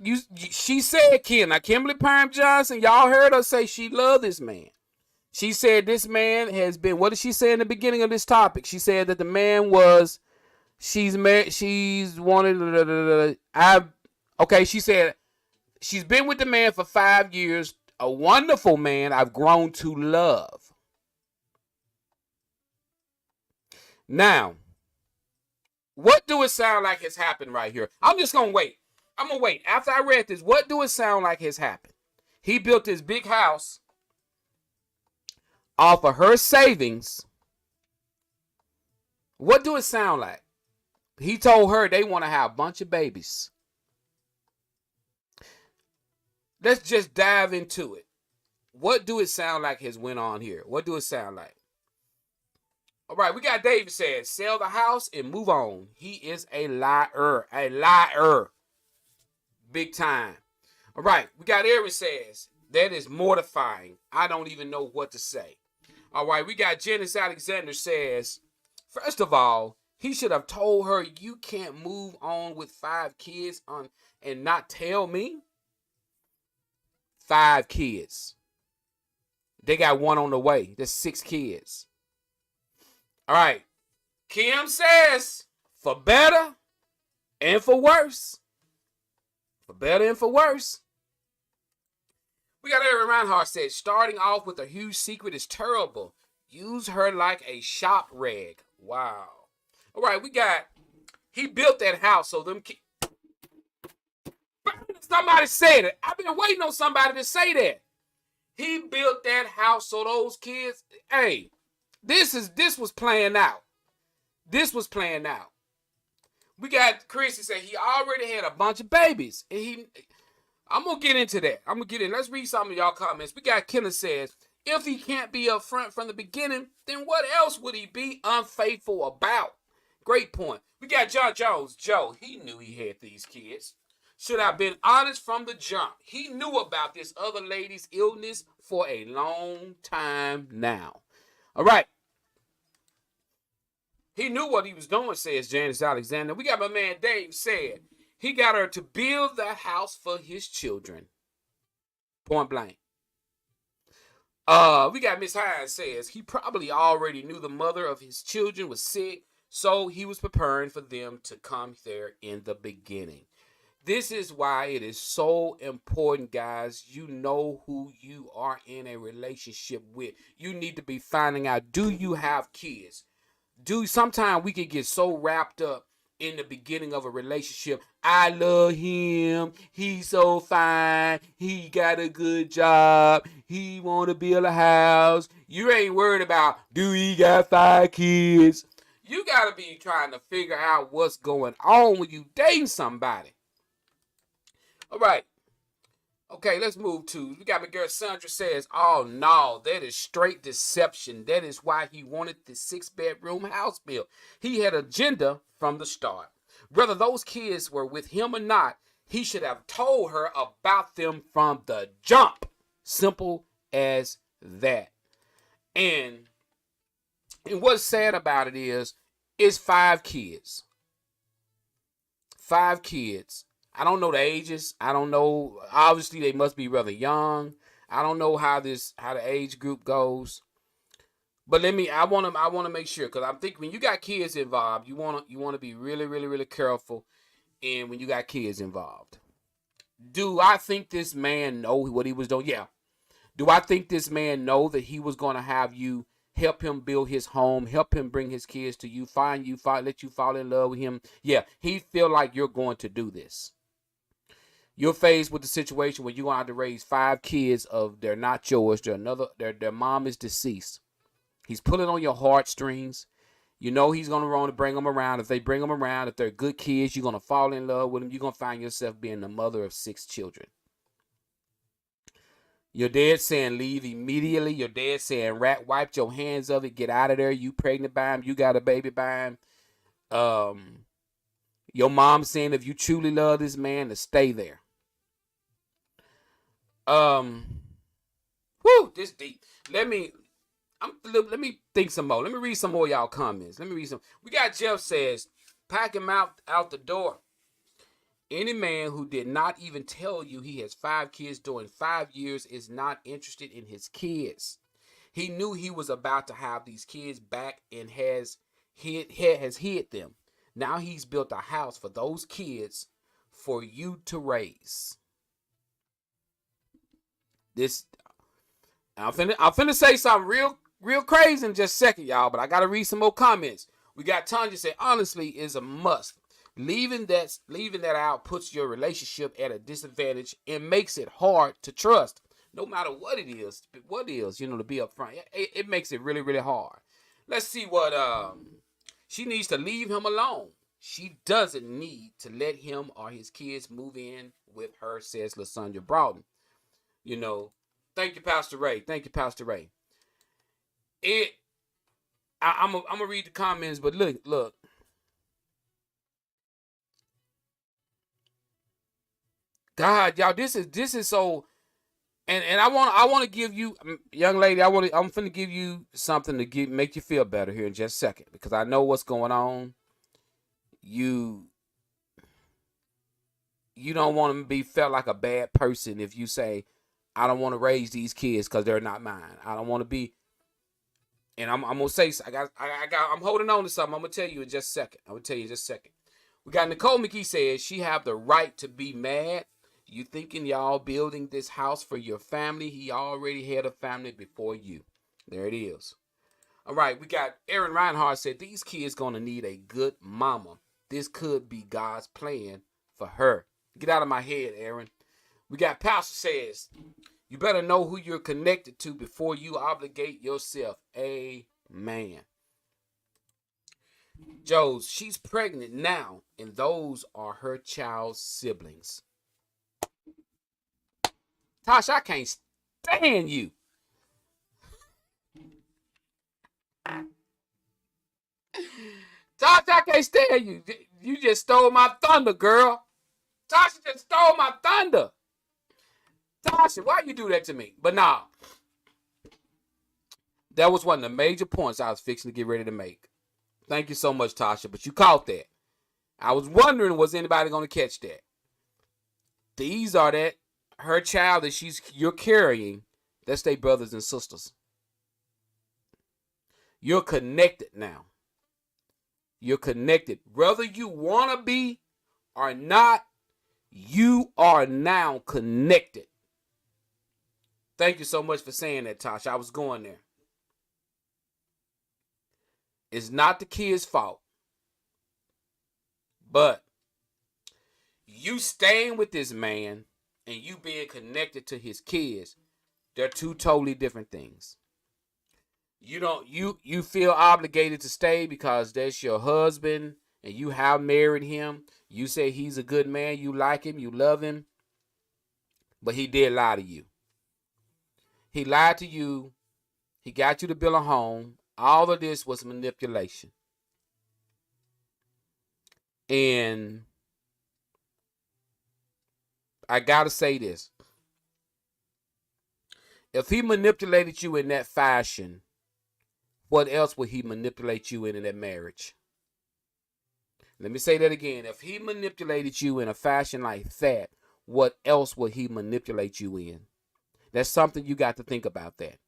she said, Kimberly Parham Johnson, y'all heard her say she loved this man. She said this man has been, what did she say in the beginning of this topic? She said that the man was, she said she's been with the man for 5 years, a wonderful man I've grown to love. Now, what do it sound like has happened right here? I'm just going to wait. I'm going to wait. After I read this, what do it sound like has happened? He built this big house off of her savings. What do it sound like? He told her they want to have a bunch of babies. Let's just dive into it. What do it sound like has went on here? What do it sound like? All right, we got David says, sell the house and move on. He is a liar. Big time. All right, we got Aaron says, that is mortifying. I don't even know what to say. All right, we got Janice Alexander says, first of all, he should have told her you can't move on with 5 kids and not tell me. 5 kids. They got 1 on the way. There's 6 kids. All right. Kim says, for better and for worse. For better and for worse. We got Aaron Reinhardt says, starting off with a huge secret is terrible. Use her like a shop rag. Wow. All right, we got, he built that house so them kids. Somebody said it. I've been waiting on somebody to say that. He built that house so those kids, hey, this was planned out. This was planned out. We got Chris that said he already had a bunch of babies. And I'm going to get into that. Let's read some of y'all comments. We got Kenneth says, if he can't be upfront from the beginning, then what else would he be unfaithful about? Great point. We got John Jones. Joe, he knew he had these kids. Should have been honest from the jump. He knew about this other lady's illness for a long time now. All right. He knew what he was doing, says Janice Alexander. We got my man Dave said he got her to build that house for his children. Point blank. We got Miss Hines says he probably already knew the mother of his children was sick, so he was preparing for them to come there in the beginning. This is why it is so important, guys. You know who you are in a relationship with. You need to be finding out, do you have kids? Sometimes we can get so wrapped up in the beginning of a relationship. I love him. He's so fine. He got a good job. He want to build a house. You ain't worried about, do he got 5 kids? You got to be trying to figure out what's going on when you dating somebody. All right. Okay, let's move to, we got my girl Sandra says, oh no, that is straight deception. That is why he wanted the 6-bedroom house built. He had an agenda from the start. Whether those kids were with him or not, he should have told her about them from the jump. Simple as that. And what's sad about it is, it's 5 kids. 5 kids. I don't know the ages. I don't know. Obviously, they must be rather young. I don't know how the age group goes. But I want to make sure, because I'm thinking when you got kids involved, you want to be really, really, really careful. And when you got kids involved, Do I think this man know what he was doing? Yeah. Do I think this man know that he was going to have you help him build his home, help him bring his kids to you, let you fall in love with him? Yeah, he feel like you're going to do this. You're faced with the situation where you're going to have to raise 5 kids of they're not yours. Their mom is deceased. He's pulling on your heartstrings. You know he's going to want to bring them around. If they bring them around, if they're good kids, you're going to fall in love with them. You're going to find yourself being the mother of 6 children. Your dad saying leave immediately. Your dad saying wipe your hands of it. Get out of there. You pregnant by him. You got a baby by him. Your mom saying if you truly love this man, to stay there. This deep. Let me think some more. Let me read some more of y'all comments. We got Jeff says, pack him out the door. Any man who did not even tell you he has 5 kids during 5 years is not interested in his kids. He knew he was about to have these kids back and has hid them. Now he's built a house for those kids for you to raise. I'm finna say something real crazy in just a second, y'all, but I gotta read some more comments. We got Tanya say, honestly, is a must. Leaving that out puts your relationship at a disadvantage and makes it hard to trust, no matter what it is. To be upfront. It makes it really, really hard. Let's see what she needs to leave him alone. She doesn't need to let him or his kids move in with her, says LaSondra Broughton. Thank you, Pastor Ray. I'm gonna read the comments, but look. God, y'all, this is so, and I want to give you, young lady, I'm finna give you something to make you feel better here in just a second, because I know what's going on. You don't want to be felt like a bad person if you say, I don't want to raise these kids because they're not mine. I don't want to be, and I'm gonna say, I'm holding on to something. I'm gonna tell you in just a second. We got Nicole McKee says she have the right to be mad. You thinking y'all building this house for your family? He already had a family before you. There it is. All right, we got Aaron Reinhardt said these kids gonna need a good mama. This could be God's plan for her. Get out of my head, Aaron. We got Pastor says you better know who you're connected to before you obligate yourself. Amen. Joe's, she's pregnant now, and those are her child's siblings. Tasha, I can't stand you. Tasha, I can't stand you. You just stole my thunder, girl. Tasha just stole my thunder. Tasha, why you do that to me? But nah, that was one of the major points I was fixing to get ready to make. Thank you so much, Tasha, but you caught that. I was wondering, was anybody going to catch that? These are her child that you're carrying. That's their brothers and sisters. You're connected now. You're connected. Whether you want to be or not, you are now connected. Thank you so much for saying that, Tasha. I was going there. It's not the kid's fault. But you staying with this man and you being connected to his kids, they're 2 totally different things. You feel obligated to stay because that's your husband and you have married him. You say he's a good man, you like him, you love him, but he did lie to you. He lied to you. He got you to build a home. All of this was manipulation. And I gotta say this. If he manipulated you in that fashion, what else would he manipulate you in that marriage? Let me say that again. If he manipulated you in a fashion like that, what else would he manipulate you in? That's something you got to think about that.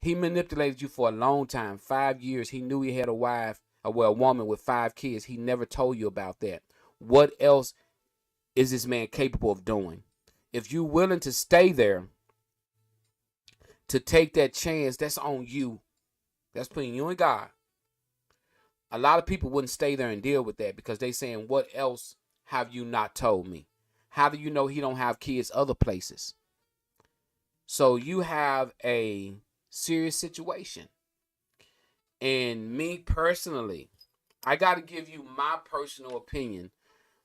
He manipulated you for a long time, 5 years. He knew he had a wife, a woman with 5 kids. He never told you about that. What else is this man capable of doing? If you're willing to stay there, to take that chance, that's on you. That's between you and God. A lot of people wouldn't stay there and deal with that because they saying, what else have you not told me? How do you know he don't have kids other places? So you have a serious situation. And me personally, I got to give you my personal opinion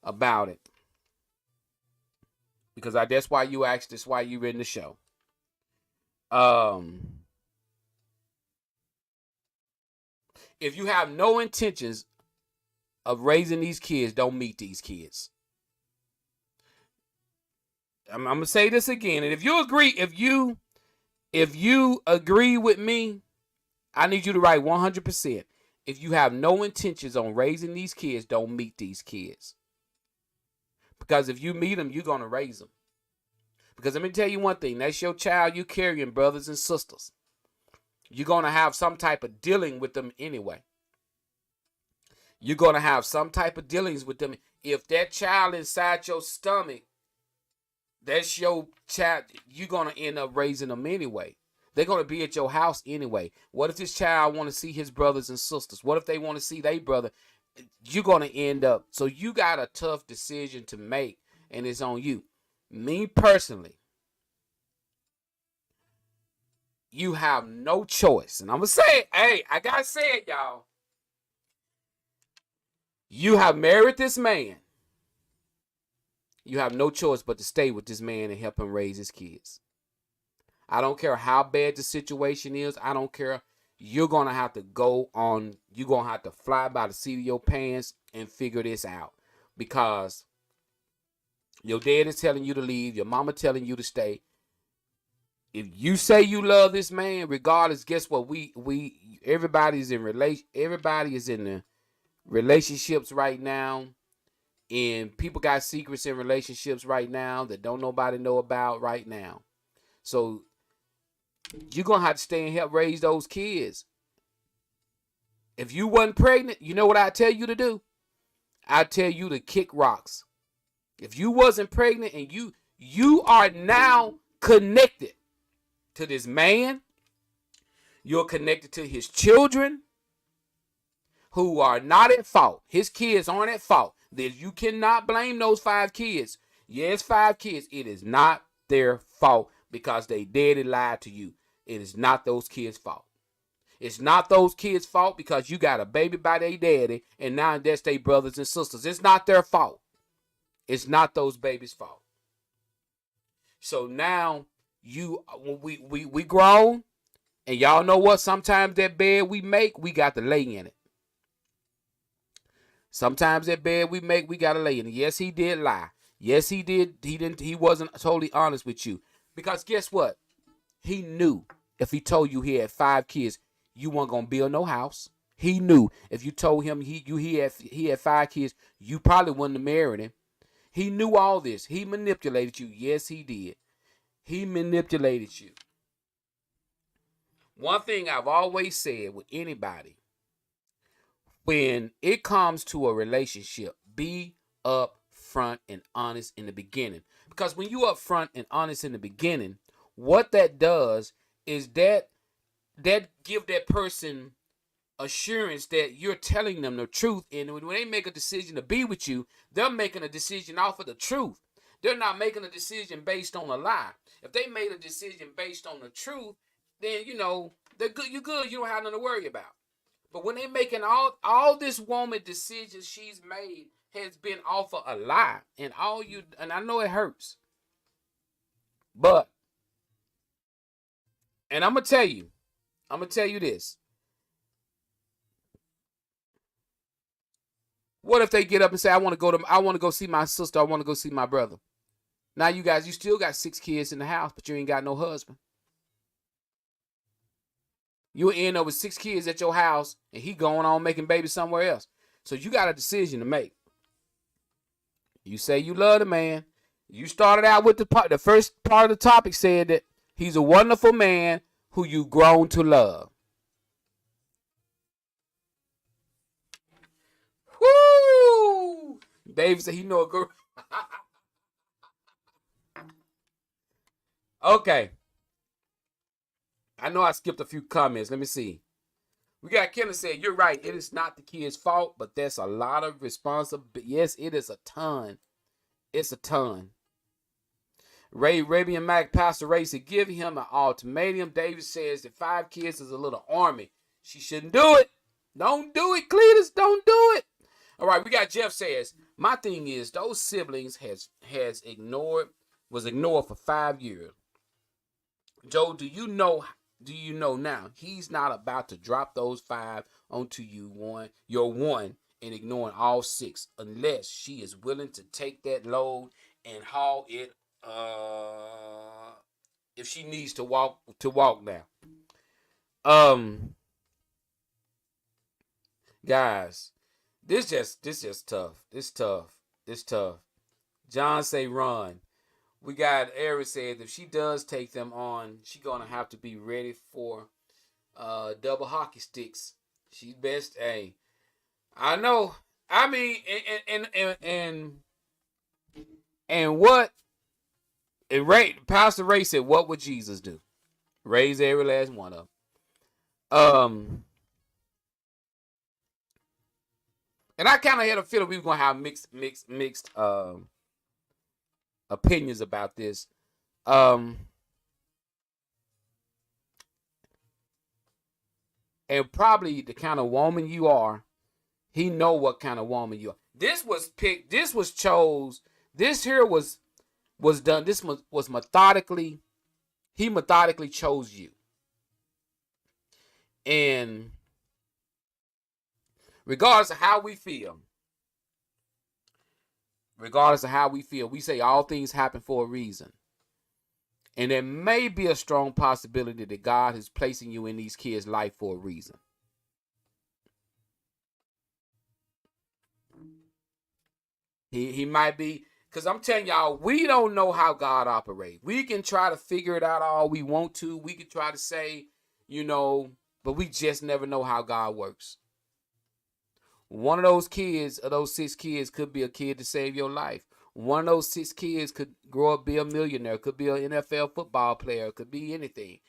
about it. Because that's why you asked, that's why you're in the show. If you have no intentions of raising these kids, don't meet these kids. I'm gonna say this again, and if you agree with me, I need you to write 100%. If you have no intentions on raising these kids, don't meet these kids. Because if you meet them, you're gonna raise them. Because let me tell you one thing, that's your child you carrying, brothers and sisters. You're gonna have some type of dealing with them anyway. You're gonna have some type of dealings with them. If that child inside your stomach, that's your child, you're going to end up raising them anyway. They're going to be at your house anyway. What if this child want to see his brothers and sisters? What if they want to see their brother? You're going to end up. So you got a tough decision to make, and it's on you. Me personally, you have no choice. And I'm going to say it. Hey, I got to say it, y'all. You have married this man. You have no choice but to stay with this man and help him raise his kids. I don't care how bad the situation is. I don't care. You're going to have to go on. You're going to have to fly by the seat of your pants and figure this out. Because your dad is telling you to leave. Your mama telling you to stay. If you say you love this man, regardless, guess what? Everybody is in the relationships right now. And people got secrets in relationships right now that don't nobody know about right now. So you're going to have to stay and help raise those kids. If you wasn't pregnant, you know what I tell you to do? I tell you to kick rocks. If you wasn't pregnant and you are now connected to this man, you're connected to his children who are not at fault. His kids aren't at fault. You cannot blame those 5 kids. Yes, 5 kids. It is not their fault because they daddy lied to you. It is not those kids' fault. It's not those kids' fault because you got a baby by their daddy and now that's their brothers and sisters. It's not their fault. It's not those babies' fault. So now we grown, and y'all know what? Sometimes that bed we make, we got to lay in it. Sometimes that bed we make, we gotta lay in it. Yes, he did lie. Yes, he did. He wasn't totally honest with you. Because guess what? He knew if he told you he had 5 kids, you weren't gonna build no house. He knew if you told him he had 5 kids, you probably wouldn't have married him. He knew all this. He manipulated you. Yes, he did. He manipulated you. One thing I've always said with anybody, when it comes to a relationship, be upfront and honest in the beginning. Because when you upfront and honest in the beginning, what that does is that give that person assurance that you're telling them the truth. And when they make a decision to be with you, they're making a decision off of the truth. They're not making a decision based on a lie. If they made a decision based on the truth, then they're good. You're good. You don't have nothing to worry about. But when they making all this woman decisions she's made has been off of a lie, and I know it hurts, but and I'm gonna tell you this. What if they get up and say, I want to go see my sister, I want to go see my brother. Now you still got 6 kids in the house, but you ain't got no husband. You end up with 6 kids at your house, and he going on making babies somewhere else. So you got a decision to make. You say you love the man. You started out with the first part of the topic said that he's a wonderful man who you grown to love. Woo! Dave said he know a girl. Okay. I know I skipped a few comments. Let me see. We got Kenneth said, you're right. It is not the kid's fault, but there's a lot of responsibility. Yes, it is a ton. It's a ton. Ray Rabian Mac, Pastor Ray said, give him an ultimatum. David says that 5 kids is a little army. She shouldn't do it. Don't do it, Cletus. Don't do it. All right, we got Jeff says, my thing is those siblings was ignored for 5 years. Joe, do you know now he's not about to drop those 5 onto your one and ignoring all 6 unless she is willing to take that load and haul it if she needs to walk now. Guys, this just tough. It's tough. John say run. We got Eric said if she does take them on, she gonna have to be ready for double hockey sticks. She's best. Hey, I know. I mean, and what? And Pastor Ray said, what would Jesus do? Raise every last one of them. And I kind of had a feeling we were gonna have mixed opinions about this. And probably the kind of woman you are, he know what kind of woman you are. This was picked. This was chose. This here was done. This was methodically. He methodically chose you. And regardless of how we feel, we say all things happen for a reason. And there may be a strong possibility that God is placing you in these kids' life for a reason. He might be, because I'm telling y'all, we don't know how God operates. We can try to figure it out all we want to. We can try to say, but we just never know how God works. One of those kids, of those 6 kids, could be a kid to save your life. One of those 6 kids could grow up, be a millionaire, could be an NFL football player, could be anything.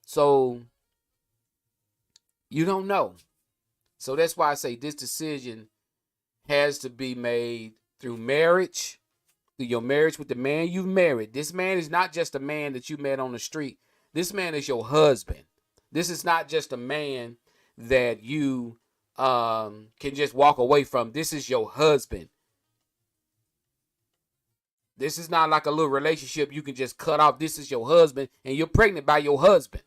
So, you don't know. So that's why I say this decision has to be made through marriage, through your marriage with the man you've married. This man is not just a man that you met on the street. This man is your husband. This is not just a man that you can just walk away from. This is your husband. This is not like a little relationship you can just cut off. This is your husband, and you're pregnant by your husband.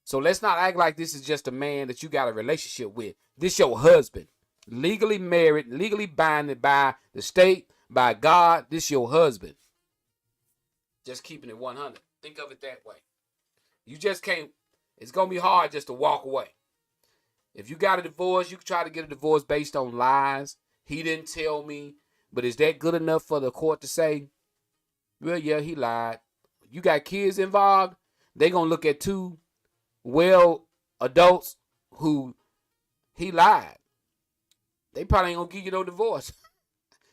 So let's not act like this is just a man that you got a relationship with. This your husband. Legally married, legally binded by the state, by God. This your husband. Just keeping it 100. Think of it that way. You just can't. It's going to be hard just to walk away. If you got a divorce, you can try to get a divorce based on lies. He didn't tell me. But is that good enough for the court to say, well, yeah, he lied? You got kids involved, they going to look at 2 adults who he lied. They probably ain't going to give you no divorce.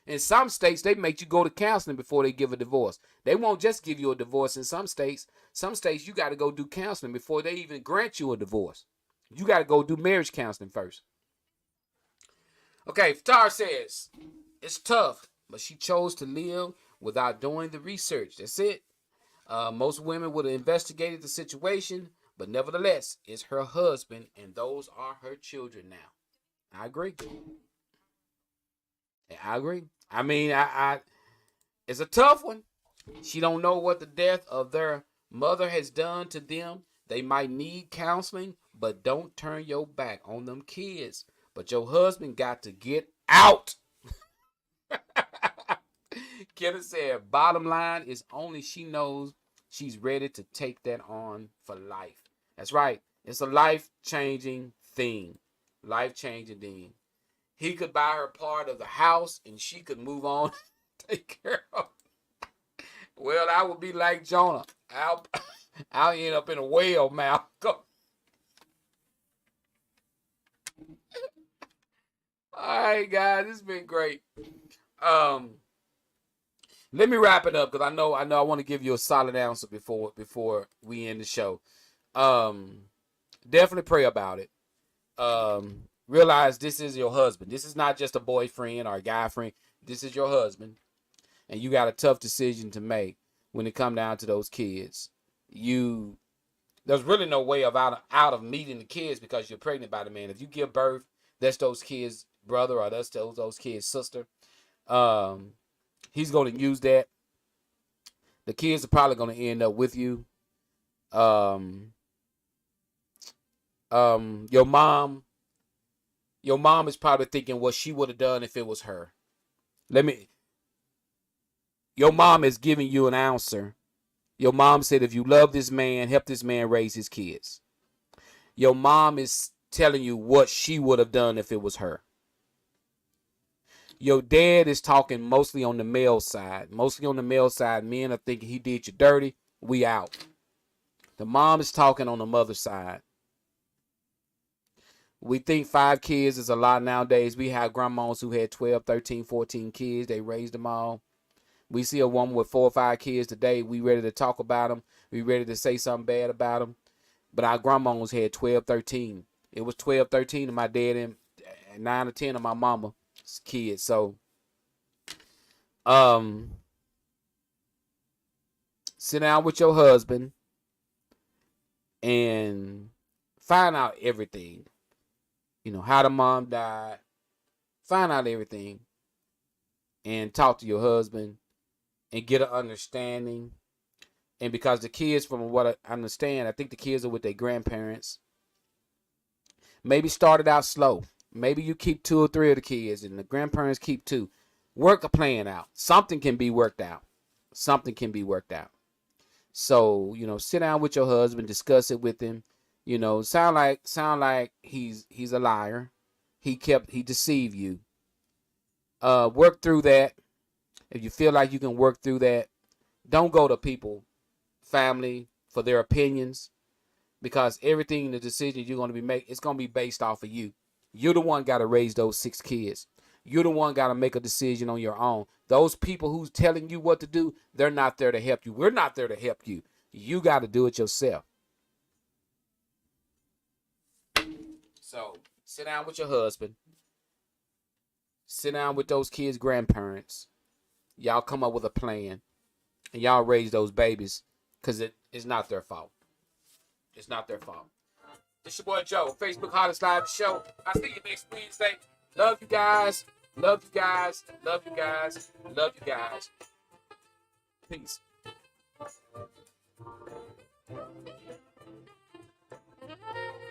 In some states, they make you go to counseling before they give a divorce. They won't just give you a divorce in some states. Some states, you got to go do counseling before they even grant you a divorce. You got to go do marriage counseling first. Okay, Tar says, it's tough, but she chose to live without doing the research. That's it. Most women would have investigated the situation, but nevertheless, it's her husband, and those are her children now. I agree. I mean, it's a tough one. She don't know what the death of their mother has done to them. They might need counseling, but don't turn your back on them kids. But your husband got to get out. Kenneth said, bottom line is only she knows she's ready to take that on for life. That's right. It's a life-changing thing. Life-changing thing. He could buy her part of the house and she could move on, take care of it. Well, I would be like Jonah. I'll end up in a whale mouth. All right, guys, this has been great. Let me wrap it up because I know I want to give you a solid answer before we end the show. Definitely pray about it. Realize this is your husband. This is not just a boyfriend or a guy friend. This is your husband, and you got a tough decision to make when it come down to those kids. There's really no way of out of meeting the kids because you're pregnant by the man. If you give birth, that's those kids' brother or that's those kids' sister. He's going to use that. The kids are probably going to end up with you. Your mom is probably thinking what she would have done if it was her. Your mom is giving you an answer. Your mom said, if you love this man, help this man raise his kids. Your mom is telling you what she would have done if it was her. Your dad is talking mostly on the male side. Mostly on the male side, men are thinking he did you dirty. We out. The mom is talking on the mother side. We think 5 kids is a lot nowadays. We have grandmas who had 12, 13, 14 kids. They raised them all. We see a woman with 4 or 5 kids today. We ready to talk about them. We ready to say something bad about them. But our grandmas had 12, 13. It was 12, 13 of my dad and 9 or 10 of my mama's kids. So, sit down with your husband and find out everything. You know, how the mom died. Find out everything. And talk to your husband. And get an understanding. And because the kids, from what I understand, I think the kids are with their grandparents. Maybe start it out slow. Maybe you keep 2 or 3 of the kids and the grandparents keep 2. Work a plan out. Something can be worked out. Something can be worked out. So, you know, sit down with your husband, discuss it with him. You know, sound like he's a liar. He deceived you. Work through that. If you feel like you can work through that, don't go to people, family, for their opinions, because everything, the decision you're going to be making, it's going to be based off of you. You're the one got to raise those 6 kids. You're the one got to make a decision on your own. Those people who's telling you what to do, they're not there to help you. We're not there to help you. You got to do it yourself. So sit down with your husband. Sit down with those kids' grandparents. Y'all come up with a plan. And y'all raise those babies because it's not their fault. It's not their fault. It's your boy Joe, Facebook Hottest Live Show. I'll see you next Wednesday. Love you guys. Love you guys. Love you guys. Love you guys. Peace.